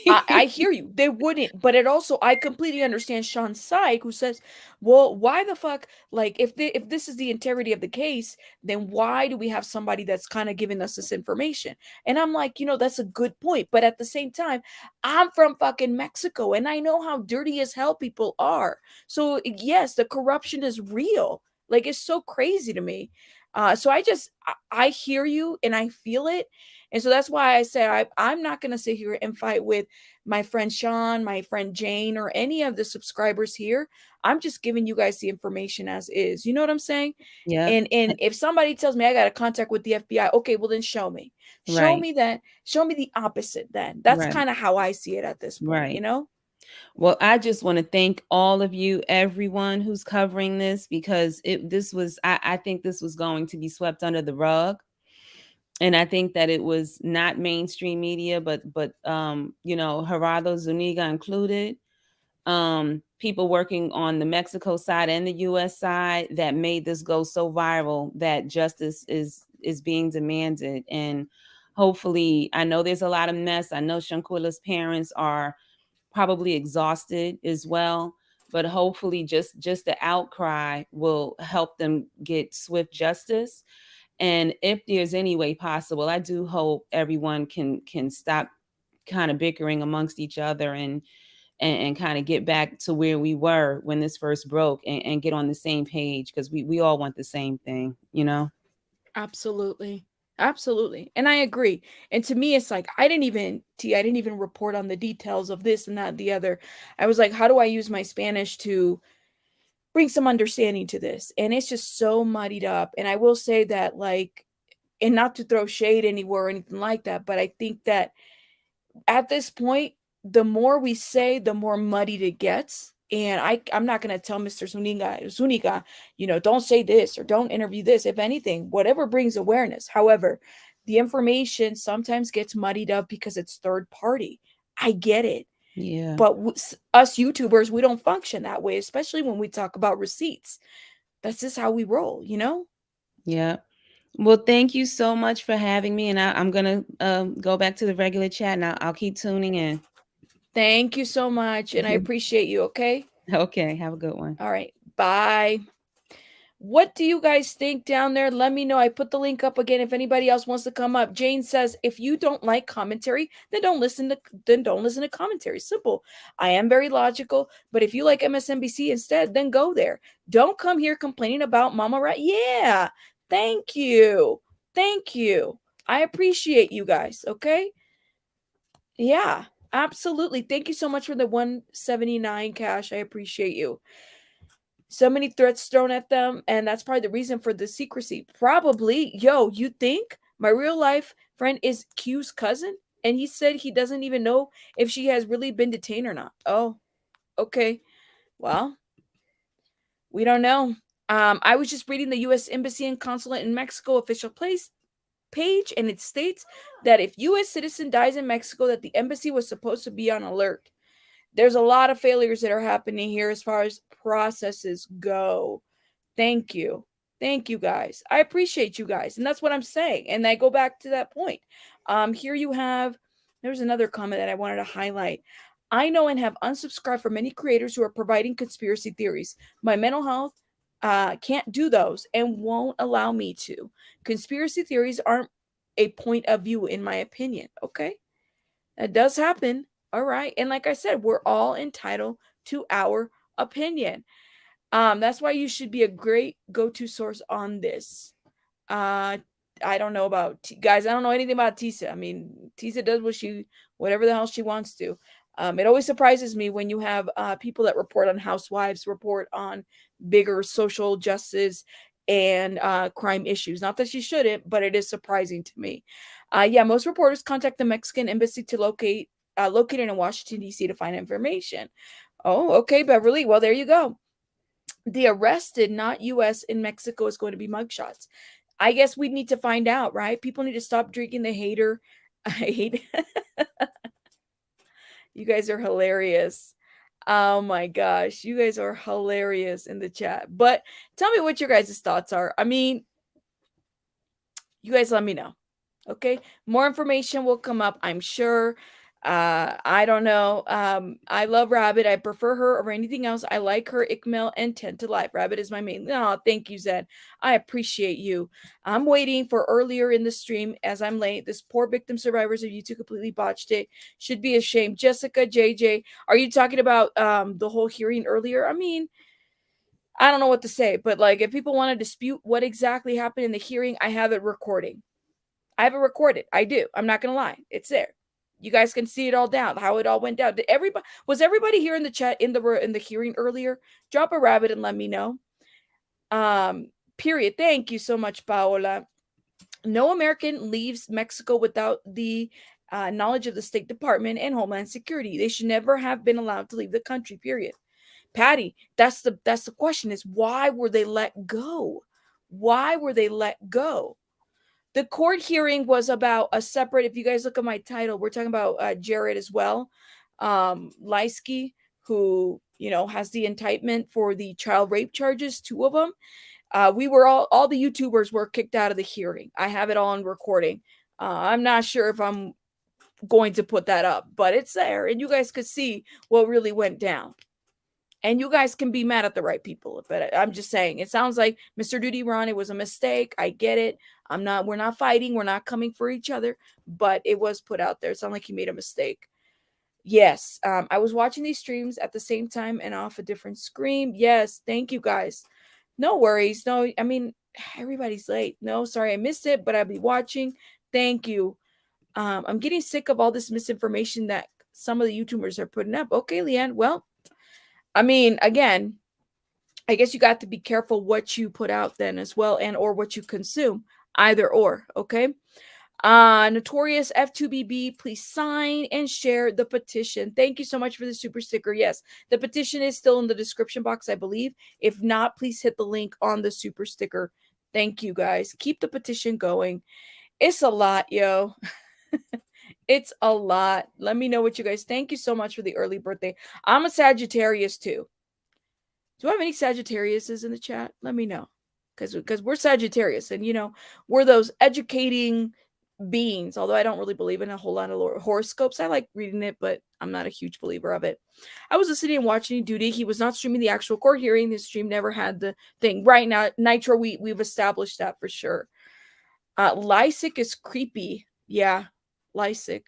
I place. hear you. They wouldn't, but it also I completely understand Sean's side, who says, "Well, why the fuck? Like, if this is the integrity of the case, then why do we have somebody that's kind of giving us this information?" And I'm like, that's a good point, but at the same time, I'm from fucking Mexico, and I know how dirty as hell people are. So yes, the corruption is real. Like, it's so crazy to me. So I hear you and I feel it, and so that's why I say I'm not going to sit here and fight with my friend Sean, my friend Jane, or any of the subscribers here. I'm just giving you guys the information as is. You know what I'm saying? Yep. And if somebody tells me I got to contact with the FBI, okay, well then show me. Show Right. me that. Show me the opposite then. That's Right. kind of how I see it at this point, Right. Well, I just want to thank all of you, everyone who's covering this, because I think this was going to be swept under the rug. And I think that it was not mainstream media, but Gerardo Zuniga included, people working on the Mexico side and the US side that made this go so viral that justice is being demanded. And hopefully, I know there's a lot of mess. I know Shanquella's parents are probably exhausted as well, but hopefully just the outcry will help them get swift justice. And if there's any way possible, I do hope everyone can stop kind of bickering amongst each other and kind of get back to where we were when this first broke, and get on the same page, because we all want the same thing. Absolutely. Absolutely. And I agree. And to me, it's like I didn't even report on the details of this and that and the other. I was like, how do I use my Spanish to bring some understanding to this? And it's just so muddied up. And I will say that, like, and not to throw shade anywhere or anything like that, but I think that at this point, the more we say, the more muddied it gets. And I'm not gonna tell Mr. Zuniga, don't say this or don't interview this. If anything, whatever brings awareness. However, the information sometimes gets muddied up because it's third party. I get it. Yeah. But us YouTubers, we don't function that way, especially when we talk about receipts. That's just how we roll. Yeah. Well, thank you so much for having me, and I'm gonna go back to the regular chat, and I'll keep tuning in. Thank you so much. And I appreciate you. Okay. Okay, have a good one. All right. Bye. What do you guys think down there? Let me know. I put the link up again if anybody else wants to come up. Jane says, if you don't like commentary, then don't listen to commentary. Simple. I am very logical, but if you like MSNBC instead, then go there. Don't come here complaining about Mama Rat. Yeah. Thank you. Thank you. I appreciate you guys, okay? Yeah. Absolutely. Thank you so much for the 179 cash. I appreciate you. So many threats thrown at them, and that's probably the reason for the secrecy. Probably. Yo, you think my real life friend is Q's cousin? And he said he doesn't even know if she has really been detained or not. Oh, okay. Well, we don't know. I was just reading the U.S. Embassy and Consulate in Mexico official place page, and it states that if U.S. citizen dies in Mexico, that the embassy was supposed to be on alert. There's a lot of failures that are happening here as far as processes go. Thank you. Thank you guys. I appreciate you guys. And that's what I'm saying. And I go back to that point. Here you have, there's another comment that I wanted to highlight. I know and have unsubscribed from many creators who are providing conspiracy theories. My mental health can't do those and won't allow me to. Conspiracy theories aren't a point of view, in my opinion. Okay. That does happen. All right. And like I said, we're all entitled to our opinion. That's why you should be a great go-to source on this. Uh, I don't know about guys. I don't know anything about Tisa. I mean, Tisa does whatever the hell she wants to. It always surprises me when you have people that report on housewives, report on bigger social justice and crime issues. Not that she shouldn't, but it is surprising to me. Yeah, most reporters contact the Mexican embassy to located in Washington D.C. to find information. Oh, okay, Beverly. Well, there you go. The arrested, not U.S. in Mexico, is going to be mugshots. I guess we need to find out, right? People need to stop drinking the hater. I hate. You guys are hilarious. Oh my gosh, you guys are hilarious in the chat. But tell me what your guys' thoughts are. I mean, you guys let me know. Okay, more information will come up, I'm sure. I don't know. I love Rabbit. I prefer her over anything else. I like her, Ikmel, and 10 to Life. Rabbit is my main. No, thank you, Zed. I appreciate you. I'm waiting for earlier in the stream as I'm late. This poor victim survivors of YouTube completely botched it. Should be ashamed. Jessica, JJ, are you talking about the whole hearing earlier? I mean, I don't know what to say, but like if people want to dispute what exactly happened in the hearing, I have it recording. I have it recorded. I do. I'm not gonna lie. It's there. You guys can see it all down, how it all went down. Did everybody here in the chat in the hearing earlier? Drop a rabbit and let me know. Period. Thank you so much, Paola. No American leaves Mexico without the knowledge of the State Department and Homeland Security. They should never have been allowed to leave the country. Period. Patty, that's the question: is why were they let go? Why were they let go? The court hearing was about a separate, if you guys look at my title, we're talking about Jared as well, Leisek, who, has the indictment for the child rape charges, 2 of them. We were all the YouTubers were kicked out of the hearing. I have it all on recording. I'm not sure if I'm going to put that up, but it's there and you guys could see what really went down. And you guys can be mad at the right people, but I'm just saying, it sounds like Mr. DutyRon, it was a mistake. I get it. We're not fighting. We're not coming for each other, but it was put out there. It sounded like he made a mistake. Yes. I was watching these streams at the same time and off a different screen. Yes. Thank you guys. No worries. No, I mean, everybody's late. No, sorry, I missed it, but I'll be watching. Thank you. I'm getting sick of all this misinformation that some of the YouTubers are putting up. Okay, Leanne. Well, I mean, again, I guess you got to be careful what you put out then as well, and or what you consume, either or. Okay. Notorious F2BB, please sign and share the petition. Thank you so much for the super sticker. Yes, the petition is still in the description box, I believe. If not, please hit the link on the super sticker. Thank you guys. Keep the petition going. It's a lot, yo. It's a lot. Let me know what you guys. Thank you so much for the early birthday. I'm a Sagittarius too. Do I have any Sagittariuses in the chat? Let me know. Because we're Sagittarius and we're those educating beings, although I don't really believe in a whole lot of horoscopes. I like reading it, but I'm not a huge believer of it. I was listening and watching Duty. He was not streaming the actual court hearing. His stream never had the thing. Right now, Nitro, we've established that for sure. Leisek is creepy. Yeah, Leisek.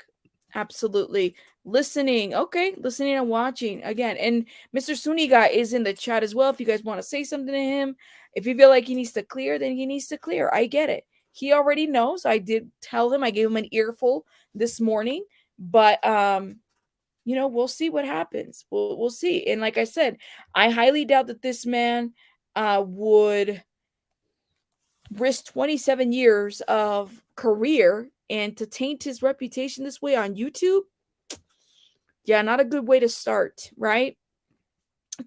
Absolutely. Listening. Okay, listening and watching again. And Mr. Suniga is in the chat as well. If you guys want to say something to him, if you feel like he needs to clear, then he needs to clear. I get it. He already knows. I did tell him. I gave him an earful this morning, but we'll see what happens. We'll see. And like I said, I highly doubt that this man would risk 27 years of career and to taint his reputation this way on YouTube. Yeah, not a good way to start, right?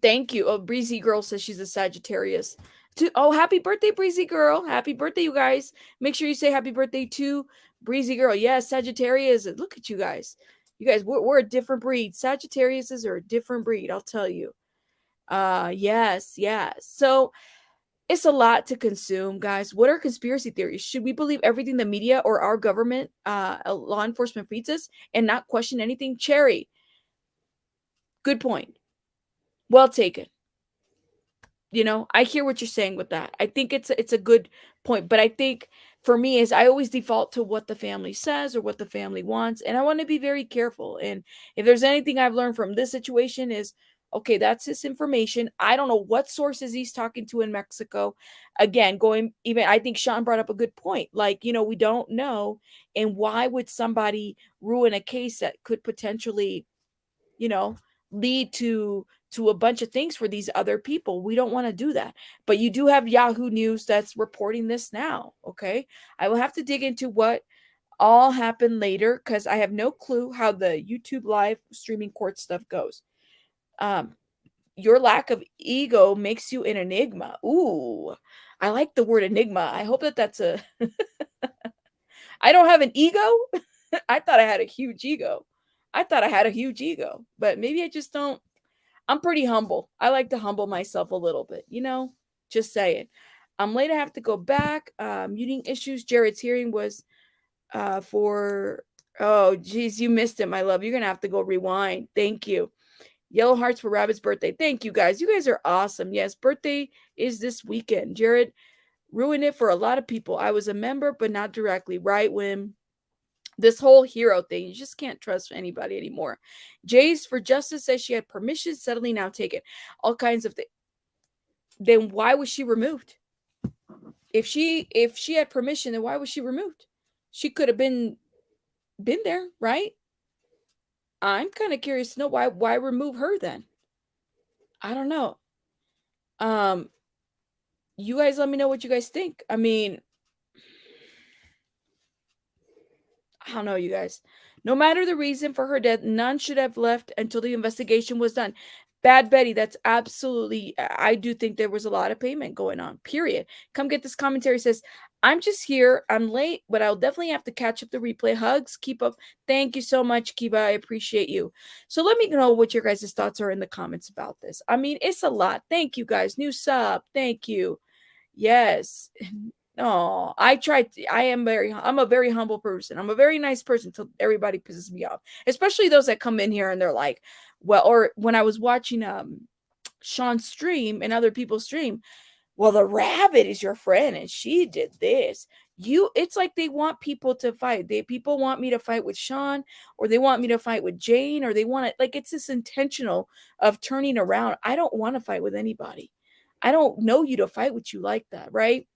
Thank you. Oh, Breezy Girl says she's a Sagittarius. Happy birthday, Breezy Girl. Happy birthday, you guys. Make sure you say happy birthday to Breezy Girl. Yes, Sagittarius. Look at you guys. You guys, we're a different breed. Sagittariuses are a different breed, I'll tell you. Yes. So It's a lot to consume, guys. What are conspiracy theories? Should we believe everything the media or our government, law enforcement feeds us and not question anything? Cherry, good point. Well taken. I hear what you're saying with that. I think it's a good point, but I think for me is I always default to what the family says or what the family wants, and I want to be very careful. And if there's anything I've learned from this situation is, okay, that's his information. I don't know what sources he's talking to in Mexico. Again, going even I think Sean brought up a good point. Like, we don't know, and why would somebody ruin a case that could potentially, you know, lead to a bunch of things for these other people. We don't want to do that. But you do have Yahoo News that's reporting this now, okay? I will have to dig into what all happened later cuz I have no clue how the YouTube live streaming court stuff goes. Um your lack of ego makes you an enigma. Ooh. I like the word enigma. I hope that that's a I don't have an ego. I thought I had a huge ego. I thought I had a huge ego, but maybe I just don't. I'm pretty humble. I like to humble myself a little bit, just saying. I'm late. I have to go back. Muting issues. Jared's hearing was for, oh, geez, you missed it, my love. You're going to have to go rewind. Thank you. Yellow hearts for Rabbit's birthday. Thank you, guys. You guys are awesome. Yes, birthday is this weekend. Jared ruined it for a lot of people. I was a member, but not directly. Right when this whole hero thing, you just can't trust anybody anymore. Jace for Justice says she had permission, suddenly now taken. All kinds of things. Then why was she removed? If she had permission, then why was she removed? She could have been there, right? I'm kind of curious to know why remove her then. I don't know. You guys let me know what you guys think. I mean, I don't know, you guys. No matter the reason for her death, none should have left until the investigation was done. Bad Betty, that's absolutely, I do think there was a lot of payment going on, period. Come get this commentary says, I'm just here. I'm late, but I'll definitely have to catch up the replay. Hugs, keep up. Thank you so much, Kiba. I appreciate you. So let me know what your guys' thoughts are in the comments about this. I mean, it's a lot. Thank you, guys. New sub. Thank you. Yes. Oh, I'm a very humble person. I'm a very nice person till everybody pisses me off. Especially those that come in here and they're like, well, or when I was watching Sean's stream and other people's stream, well, the rabbit is your friend and she did this. It's like they want people to fight. People want me to fight with Sean, or they want me to fight with Jane, or they want it like it's this intentional of turning around. I don't want to fight with anybody. I don't know you to fight with you like that, right?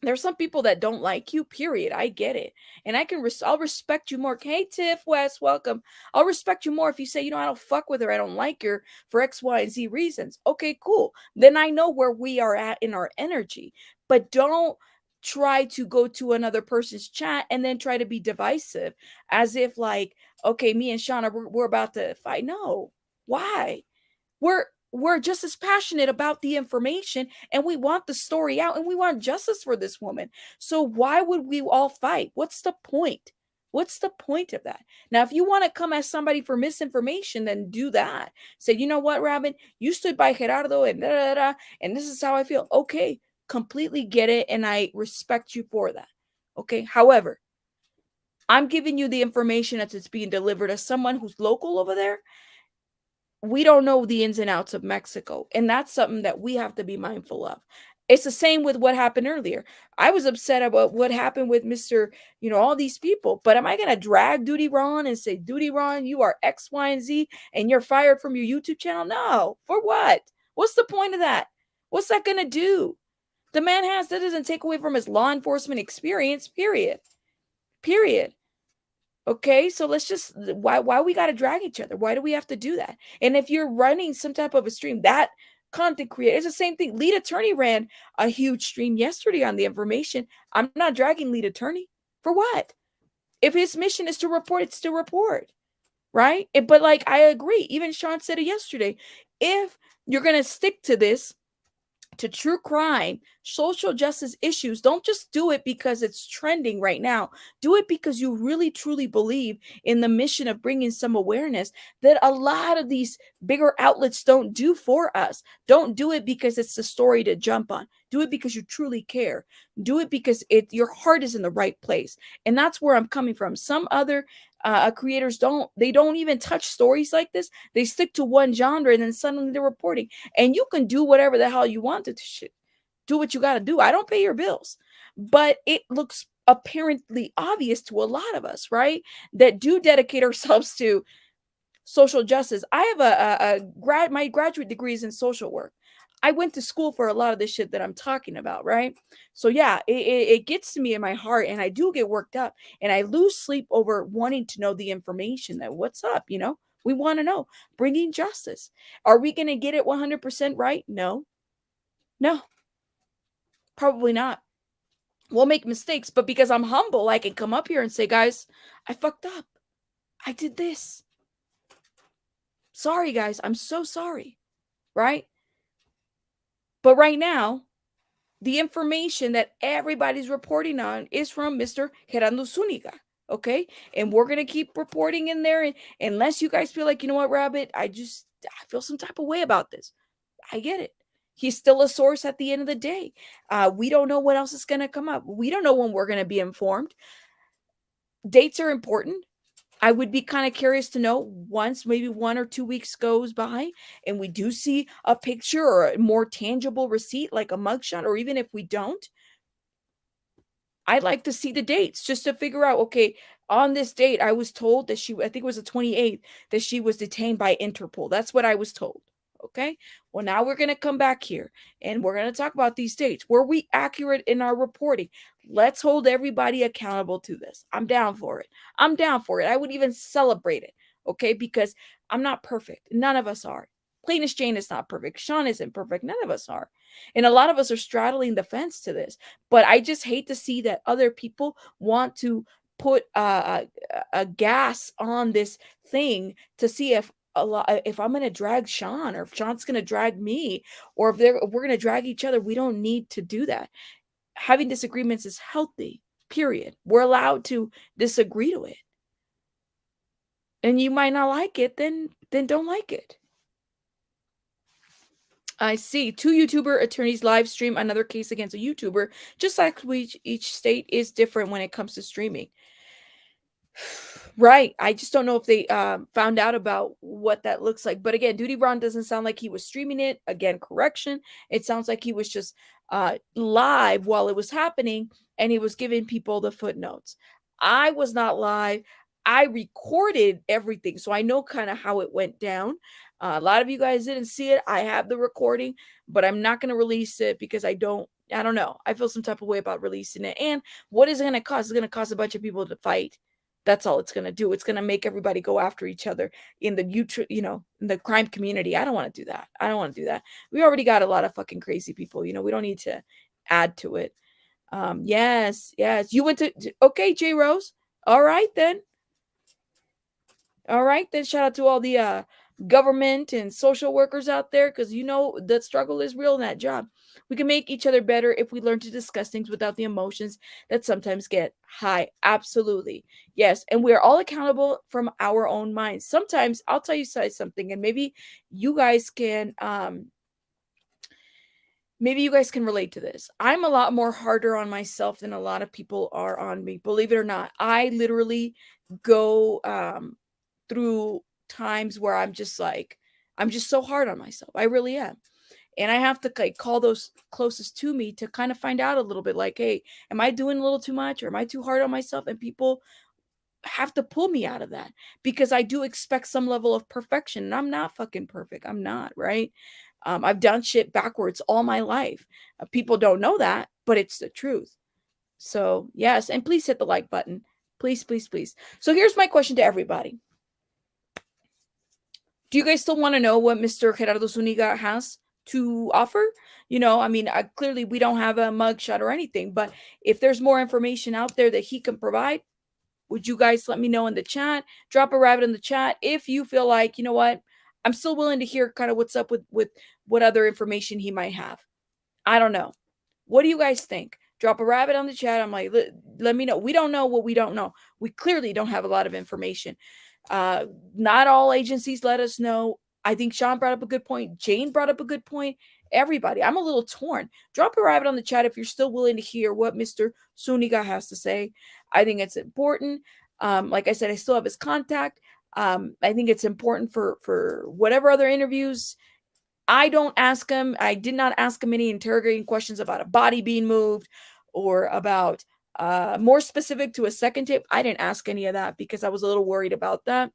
There's some people that don't like you, period. I get it. And I'll respect you more. Hey, Tiff West, welcome. I'll respect you more if you say, I don't fuck with her. I don't like her for X, Y, and Z reasons. Okay, cool. Then I know where we are at in our energy. But don't try to go to another person's chat and then try to be divisive as if like, okay, me and Shauna, we're about to fight. No. Why? We're just as passionate about the information and we want the story out and we want justice for this woman. So why would we all fight? What's the point? What's the point of that? Now, if you want to come at somebody for misinformation, then do that. Say, you know what, Robin, you stood by Gerardo and and this is how I feel. Okay, completely get it. And I respect you for that. Okay. However, I'm giving you the information as it's being delivered as someone who's local over there. We don't know the ins and outs of Mexico. And that's something that we have to be mindful of. It's the same with what happened earlier. I was upset about what happened with Mr., all these people. But am I going to drag DutyRon and say, DutyRon, you are X, Y, and Z, and you're fired from your YouTube channel? No. For what? What's the point of that? What's that going to do? The man that doesn't take away from his law enforcement experience, period. Period. Okay, so let's just why we got to drag each other? Why do we have to do that? And if you're running some type of a stream, that content creator, it's the same thing. Lead Attorney ran a huge stream yesterday on the information. I'm not dragging Lead Attorney for what? If his mission is to report, it's to report, right? But like I agree. Even Sean said it yesterday. If you're gonna stick to this, to true crime, social justice issues, don't just do it because it's trending right now. Do it because you really truly believe in the mission of bringing some awareness that a lot of these bigger outlets don't do for us. Don't do it because it's the story to jump on. Do it because you truly care. Do it because your heart is in the right place. And that's where I'm coming from. Some other creators don't even touch stories like this. They stick to one genre and then suddenly they're reporting. And you can do whatever the hell you want to do what you got to do. I don't pay your bills, but it looks apparently obvious to a lot of us, right? That do dedicate ourselves to social justice. I have my graduate degree is in social work. I went to school for a lot of this shit that I'm talking about, right? So yeah, it gets to me in my heart, and I do get worked up, and I lose sleep over wanting to know the information that what's up, we want to know. Bringing justice. Are we going to get it 100% right? No. Probably not. We'll make mistakes, but because I'm humble, I can come up here and say, guys, I fucked up. I did this. Sorry, guys. I'm so sorry. Right? But right now, the information that everybody's reporting on is from Mr. Gerardo Zuniga. Okay? And we're going to keep reporting in there. And unless you guys feel like, you know what, Rabbit, I feel some type of way about this. I get it. He's still a source at the end of the day. We don't know what else is going to come up. We don't know when we're going to be informed. Dates are important. I would be kind of curious to know once maybe 1 or 2 weeks goes by and we do see a picture or a more tangible receipt like a mugshot, or even if we don't, I'd like to see the dates just to figure out, okay, on this date, I was told that I think it was the 28th, that she was detained by Interpol. That's what I was told. Okay. Well, now we're going to come back here and we're going to talk about these dates. Were we accurate in our reporting? Let's hold everybody accountable to this. I'm down for it. I'm down for it. I would even celebrate it. Okay. Because I'm not perfect. None of us are. Plainest Jane is not perfect. Sean isn't perfect. None of us are. And a lot of us are straddling the fence to this. But I just hate to see that other people want to put a gas on this thing to see if I'm going to drag Sean, or if Sean's going to drag me, or if we're going to drag each other. We don't need to do that. Having disagreements is healthy, period. We're allowed to disagree to it. And you might not like it, then don't like it. I see 2 YouTuber attorneys live stream another case against a YouTuber, just like each state is different when it comes to streaming. Right. I just don't know if they found out about what that looks like. But again, DutyRon doesn't sound like he was streaming it. Again, correction. It sounds like he was just live while it was happening, and he was giving people the footnotes. I was not live. I recorded everything, so I know kind of how it went down. A lot of you guys didn't see it. I have the recording, but I'm not going to release it because I don't know. I feel some type of way about releasing it. And what is it going to cause? It's going to cause a bunch of people to fight. That's all it's going to do. It's going to make everybody go after each other in the in the crime community. I don't want to do that. I don't want to do that. We already got a lot of fucking crazy people. We don't need to add to it. Yes. You went to, okay, J Rose. All right then. Shout out to all the government and social workers out there, because the struggle is real in that job. We can make each other better if we learn to discuss things without the emotions that sometimes get high. Absolutely. Yes. And we're all accountable from our own minds. Sometimes I'll tell you something, and maybe you guys can relate to this. I'm a lot more harder on myself than a lot of people are on me. Believe it or not, I literally go through times where I'm just so hard on myself. I really am. And I have to call those closest to me to kind of find out a little bit, like, hey, am I doing a little too much, or am I too hard on myself? And people have to pull me out of that, because I do expect some level of perfection. And I'm not fucking perfect. I'm not, right? I've done shit backwards all my life. People don't know that, but it's the truth. So yes, and please hit the like button. Please, please, please. So here's my question to everybody. Do you guys still want to know what Mr. Gerardo Zuniga has to offer? Clearly we don't have a mugshot or anything, but if there's more information out there that he can provide, would you guys let me know in the chat? Drop a rabbit in the chat if you feel like, you know what, I'm still willing to hear kind of what's up with what other information he might have. I don't know. What do you guys think? Drop a rabbit on the chat. I'm like, let me know. We don't know what we don't know. We clearly don't have a lot of information. Uh, Not all agencies let us know. I think Sean brought up a good point. Jane brought up a good point. Everybody, I'm a little torn. Drop a rabbit on the chat if you're still willing to hear what Mr. Suniga has to say. I think it's important. Like I said, I still have his contact. I think it's important for whatever other interviews. I don't ask him. I did not ask him any interrogating questions about a body being moved or about more specific to a second tape. I didn't ask any of that because I was a little worried about that,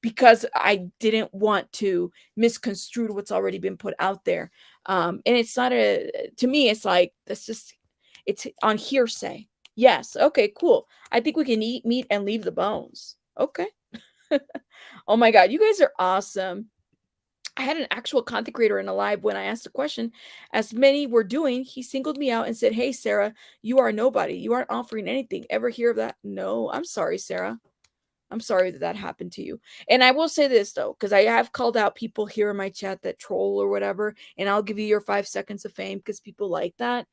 because I didn't want to misconstrue what's already been put out there. And it's not to me, it's like, it's on hearsay. Yes. Okay, cool. I think we can eat meat and leave the bones. Okay. Oh my God. You guys are awesome. I had an actual content creator in a live when I asked a question, as many were doing. He singled me out and said, "Hey, Sarah, you are nobody. You aren't offering anything. Ever hear of that?" No, I'm sorry, Sarah. I'm sorry that that happened to you. And I will say this, though, because I have called out people here in my chat that troll or whatever, and I'll give you your 5 seconds of fame because people like that.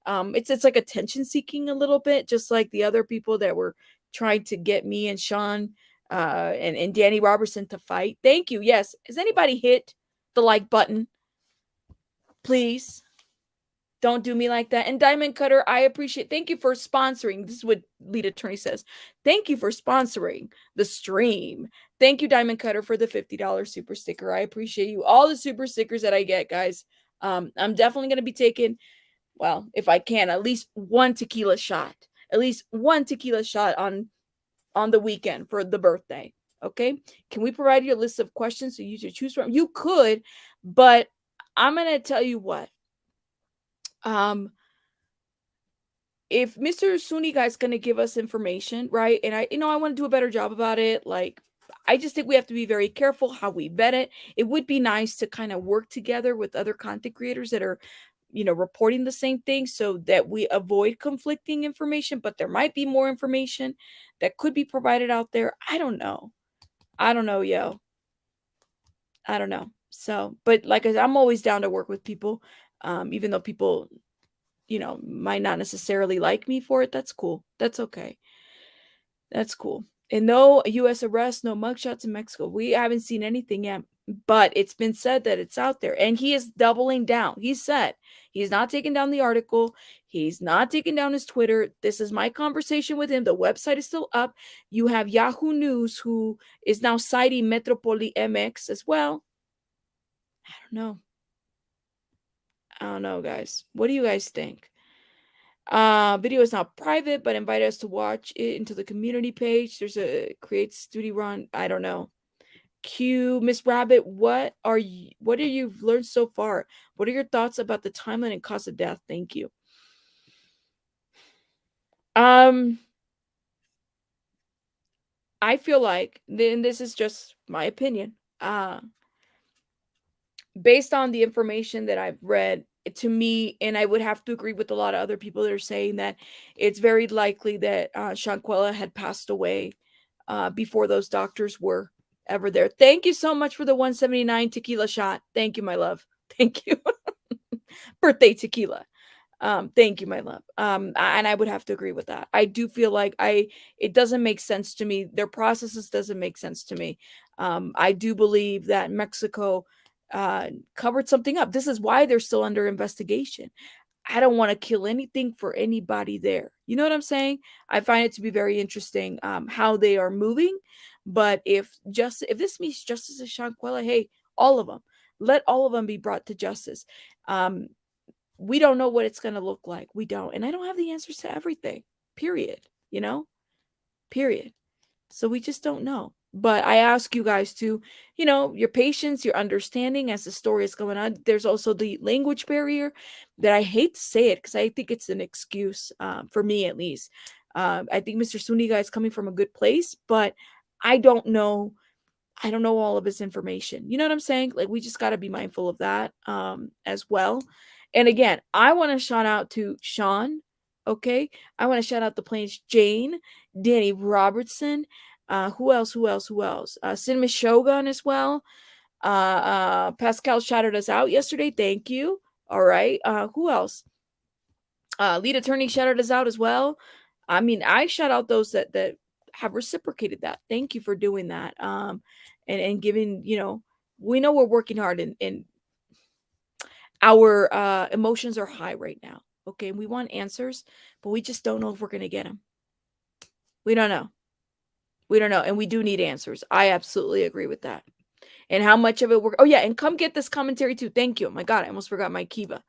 It's like attention seeking a little bit, just like the other people that were trying to get me and Sean and Danny Robertson to fight. Thank you. Yes. Has anybody hit the like button? Please. Don't do me like that. And Diamond Cutter, I appreciate. Thank you for sponsoring. This is what lead attorney says. Thank you for sponsoring the stream. Thank you, Diamond Cutter, for the $50 super sticker. I appreciate you. All the super stickers that I get, guys. I'm definitely going to be taking, well, if I can, at least one tequila shot. At least one tequila shot on the weekend for the birthday. Okay. Can we provide you a list of questions so you should choose from? You could, but I'm going to tell you what. If Mr. Suniga is going to give us information, right? And I want to do a better job about it. Like, I just think we have to be very careful how we vet it. It would be nice to kind of work together with other content creators that are, reporting the same thing so that we avoid conflicting information, but there might be more information that could be provided out there. I don't know. I don't know, yo. I don't know. So, but like I said, I'm always down to work with people, even though people, might not necessarily like me for it. That's cool. That's okay. That's cool. And no US arrest, no mugshots in Mexico. We haven't seen anything yet, but it's been said that it's out there. And he is doubling down. He said he's not taking down the article. He's not taking down his Twitter. This is my conversation with him. The website is still up. You have Yahoo News, who is now citing Metropoli MX as well. I don't know. I don't know, guys. What do you guys think? Video is not private, but invite us to watch it into the community page. There's a creates DutyRon. I don't know. Q Miss Rabbit, what have you learned so far? What are your thoughts about the timeline and cause of death? Thank you. I feel like, and this is just my opinion, based on the information that I've read, to me, and I would have to agree with a lot of other people that are saying that it's very likely that Shanquella had passed away before those doctors were ever there. Thank you so much for the 179 tequila shot. Thank you, my love. Thank you. Birthday tequila. Thank you, my love. And I would have to agree with that. I do feel like it doesn't make sense to me. Their processes doesn't make sense to me. I do believe that Mexico covered something up. This is why they're still under investigation. I don't want to kill anything for anybody there. You know what I'm saying? I find it to be very interesting how they are moving. But if this means justice is Shanquella, hey, all of them, let all of them be brought to justice. We don't know what it's going to look like. We don't. And I don't have the answers to everything, period. Period. So we just don't know. But I ask you guys to, your patience, your understanding as the story is going on. There's also the language barrier that I hate to say it because I think it's an excuse for me, at least. I think Mr. Suniga is coming from a good place, but I don't know all of his information. You know what I'm saying? Like, we just got to be mindful of that as well. And again, I want to shout out to Sean. Okay. I want to shout out the Plains Jane, Danny Robertson. Who else? Cinema Shogun as well. Pascal shouted us out yesterday. Thank you. All right. Who else? Lead attorney shouted us out as well. I mean, I shout out those that have reciprocated that. Thank you for doing that. And giving, we know we're working hard and our emotions are high right now. Okay, and we want answers, but we just don't know if we're gonna get them. We don't know. We don't know, and we do need answers. I absolutely agree with that. And how much of it we're, oh yeah, and come get this commentary too. Thank you. Oh my God, I almost forgot my Kiva,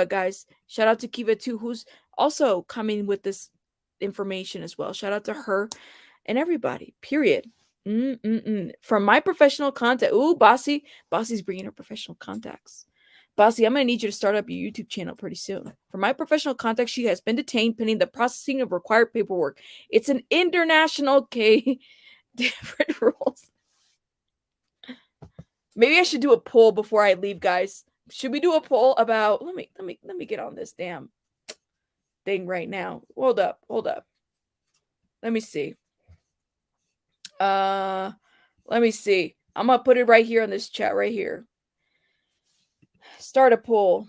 guys. Shout out to Kiva too, who's also coming with this information as well. Shout out to her and everybody. Period. From my professional contact. Ooh, Bossy's bringing her professional contacts. Bossy, I'm going to need you to start up your YouTube channel pretty soon. For my professional contact, she has been detained pending the processing of required paperwork. It's an international case. Different rules. Maybe I should do a poll before I leave, guys. Should we do a poll about? Let me get on this damn thing right now. Hold up. Let me see. Let me see. I'm gonna put it right here on this chat right here. Start a poll.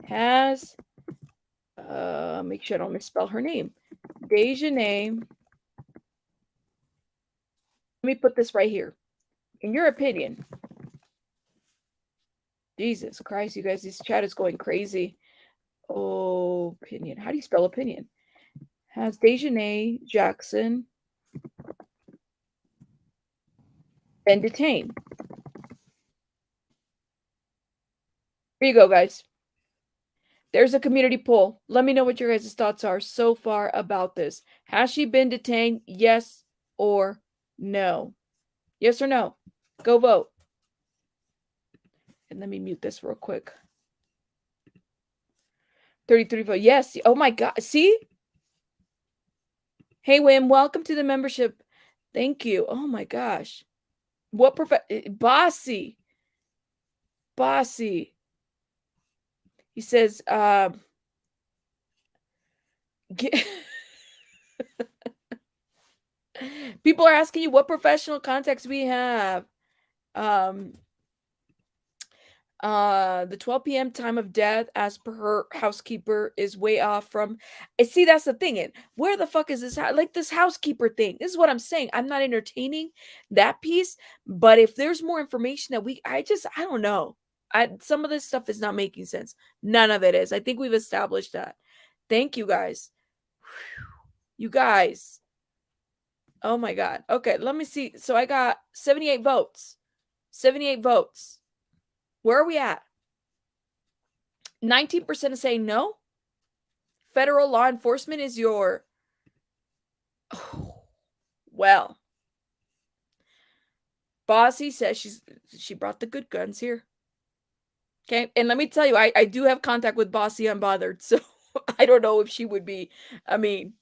Has make sure I don't misspell her name. Dejahane. Let me put this right here. In your opinion, Jesus Christ, you guys, this chat is going crazy. Opinion. How do you spell opinion? Has Dejahane Jackson been detained? Here you go, guys. There's a community poll. Let me know what your guys' thoughts are so far about this. Has she been detained? Yes or no? Yes or no? Go vote. And let me mute this real quick. 33 vote. Yes. Oh my God. See? Hey, Wim, welcome to the membership. Thank you. Oh my gosh. What Bossy. He says, people are asking you what professional contacts we have. The 12 p.m. time of death, as per her housekeeper, is way off from. I see that's the thing. Where the fuck is this? Like this housekeeper thing. This is what I'm saying. I'm not entertaining that piece, but if there's more information that I don't know. Some of this stuff is not making sense. None of it is. I think we've established that. Thank you guys. You guys. Oh my God. Okay, let me see. So I got 78 votes. 78 votes. Where are we at? 19% is saying no. Federal law enforcement is your. Oh, well. Bossy says she brought the good guns here. Okay, and let me tell you, I do have contact with Bossy Unbothered, so I don't know if she would be. I mean,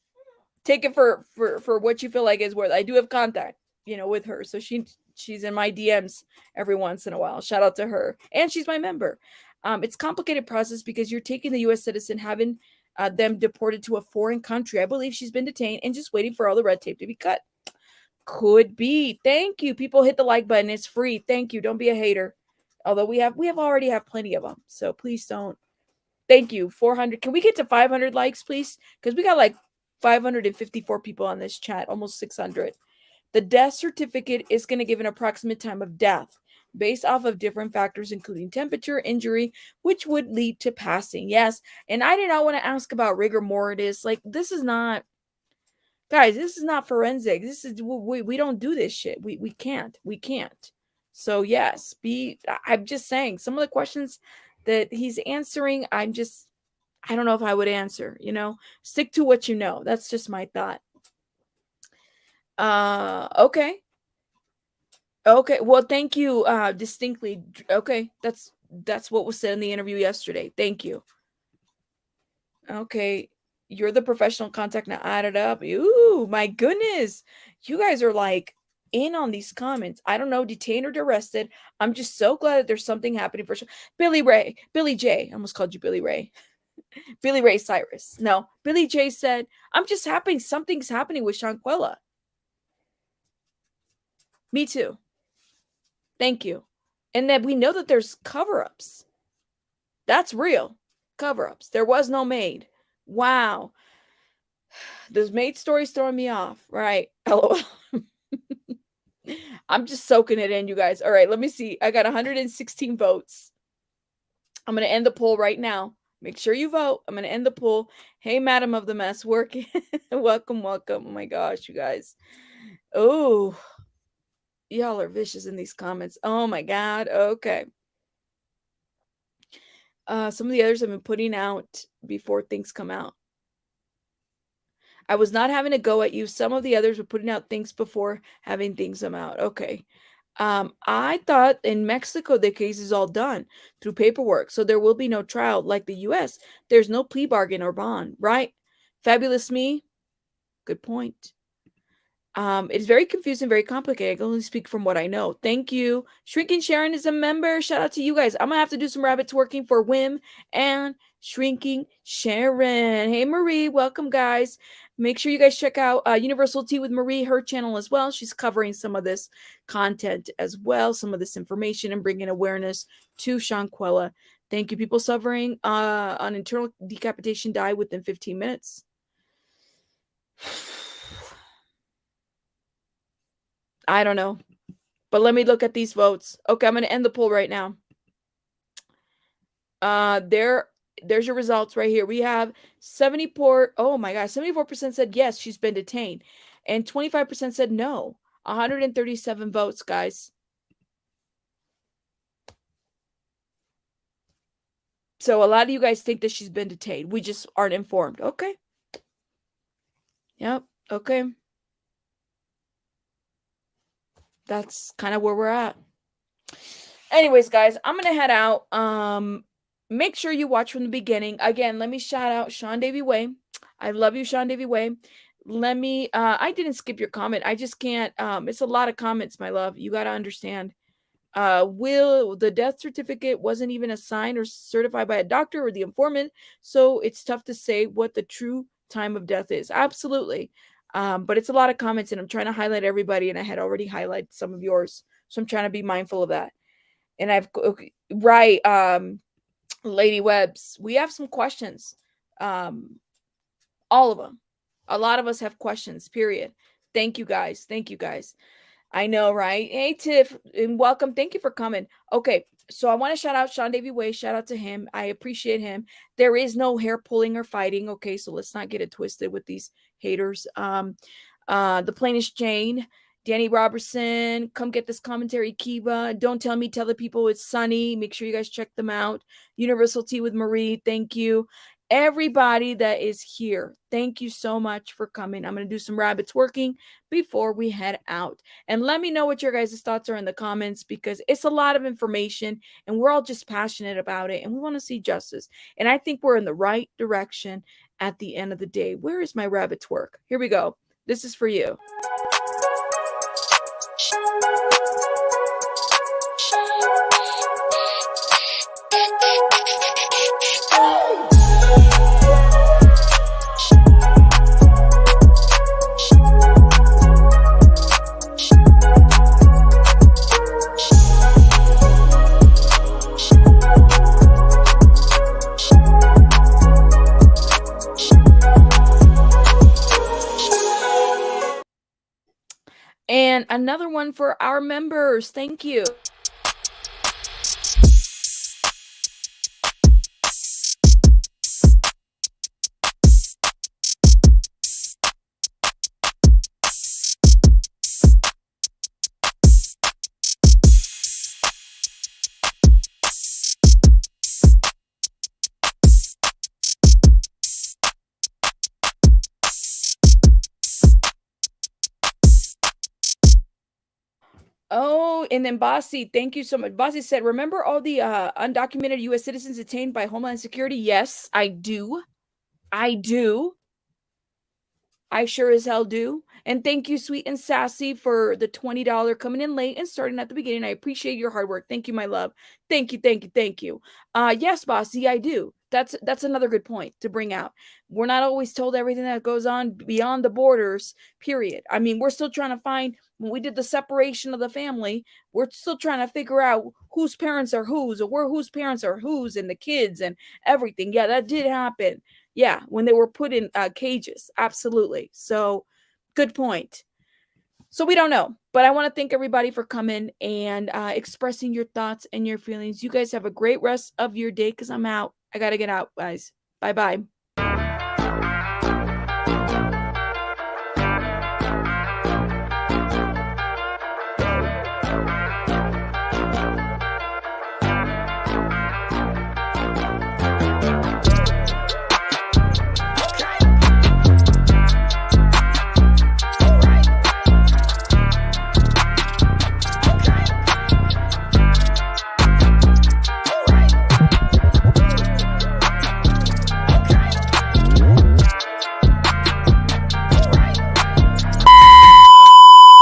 take it for what you feel like is worth. I do have contact, with her, so she's in my DMs every once in a while. Shout out to her, and she's my member. It's a complicated process because you're taking the U.S. citizen, having them deported to a foreign country. I believe she's been detained and just waiting for all the red tape to be cut. Could be. Thank you. People hit the like button. It's free. Thank you. Don't be a hater. Although we already have plenty of them, so please don't. Thank you. 400. Can we get to 500 likes, please? Because we got like 554 people on this chat, almost 600. The death certificate is going to give an approximate time of death based off of different factors, including temperature, injury, which would lead to passing. Yes. And I did not want to ask about rigor mortis. Like, this is not, guys, this is not forensic. This is, we don't do this shit. We can't. So yes, I'm just saying some of the questions that he's answering, I don't know if I would answer, stick to what you know. That's just my thought. Okay. Well, thank you. Distinctly. Okay. That's what was said in the interview yesterday. Thank you. Okay. You're the professional contact. Now add it up. Ooh, my goodness. You guys are like in on these comments. I don't know, detained or arrested. I'm just so glad that there's something happening for sure. Billy J. I almost called you Billy Ray. Billy Ray Cyrus. No, Billy J said, I'm just happy something's happening with Shanquella. Me too. Thank you. And that we know that there's cover-ups. That's real. Cover-ups. There was no maid. Wow. This maid story's throwing me off. Right. LOL. I'm just soaking it in, you guys. All right, let me see. I got 116 votes. I'm going to end the poll right now. Make sure you vote. I'm going to end the poll. Hey, Madam of the Mess, working. Welcome, welcome. Oh my gosh, you guys. Oh, y'all are vicious in these comments. Oh my God. Okay. Some of the others I've been putting out before things come out. I was not having a go at you. Some of the others were putting out things before having things come out. Okay. I thought in Mexico the case is all done through paperwork, so there will be no trial like the U.S. There's no plea bargain or bond, right? Fabulous me. Good point. It's very confusing, very complicated. I can only speak from what I know. Thank you. Shrinking Sharon is a member. Shout out to you guys. I'm gonna have to do some rabbits working for Wim and Shrinking Sharon. Hey Marie, welcome guys. Make sure you guys check out Universal Tea with Marie, her channel as well. She's covering some of this content as well, some of this information, and bringing awareness to Shanquella. Thank you. People suffering on internal decapitation die within 15 minutes. I don't know. But let me look at these votes. Okay, I'm going to end the poll right now. There's your results right here. We have 74% said yes, she's been detained. And 25% said no. 137 votes, guys. So a lot of you guys think that she's been detained. We just aren't informed. Okay. Yep. Okay. That's kind of where we're at. Anyways, guys, I'm going to head out. Make sure you watch from the beginning. Again, let me shout out Sean Davy Way. I love you, Sean Davy Way. Let me, I didn't skip your comment. I just can't, it's a lot of comments, my love. You got to understand. Will the death certificate wasn't even assigned or certified by a doctor or the informant. So it's tough to say what the true time of death is. Absolutely. But it's a lot of comments and I'm trying to highlight everybody. And I had already highlighted some of yours. So I'm trying to be mindful of that. And I've, right. Lady Webbs, we have some questions. All of them. A lot of us have questions, period. Thank you guys. Thank you guys. I know, right? Hey, Tiff, and welcome. Thank you for coming. Okay, so I want to shout out Sean Davy Way. Shout out to him. I appreciate him. There is no hair pulling or fighting. Okay, so let's not get it twisted with these haters. The plainest Jane, Danny Robertson, come get this commentary, Kiva. Don't tell me, tell the people it's Sunny. Make sure you guys check them out. Universal Tea with Marie, thank you. Everybody that is here, thank you so much for coming. I'm going to do some rabbits working before we head out. And let me know what your guys' thoughts are in the comments because it's a lot of information and we're all just passionate about it and we want to see justice. And I think we're in the right direction at the end of the day. Where is my rabbits work? Here we go. This is for you. And another one for our members. Thank you. Oh, and then Bossy, thank you so much. Bossy said, remember all the undocumented U.S. citizens detained by Homeland Security? Yes, I do. I do. I sure as hell do. And thank you, Sweet and Sassy, for the $20 coming in late and starting at the beginning. I appreciate your hard work. Thank you, my love. Thank you, thank you, thank you. Yes, Bossy, I do. That's another good point to bring out. We're not always told everything that goes on beyond the borders, period. I mean, we're still trying to find, when we did the separation of the family, we're still trying to figure out whose parents are whose, or whose parents are whose, and the kids and everything. Yeah, that did happen. Yeah, when they were put in cages. Absolutely. So good point. So we don't know, but I want to thank everybody for coming and expressing your thoughts and your feelings. You guys have a great rest of your day, because I'm out. I got to get out, guys. Bye-bye.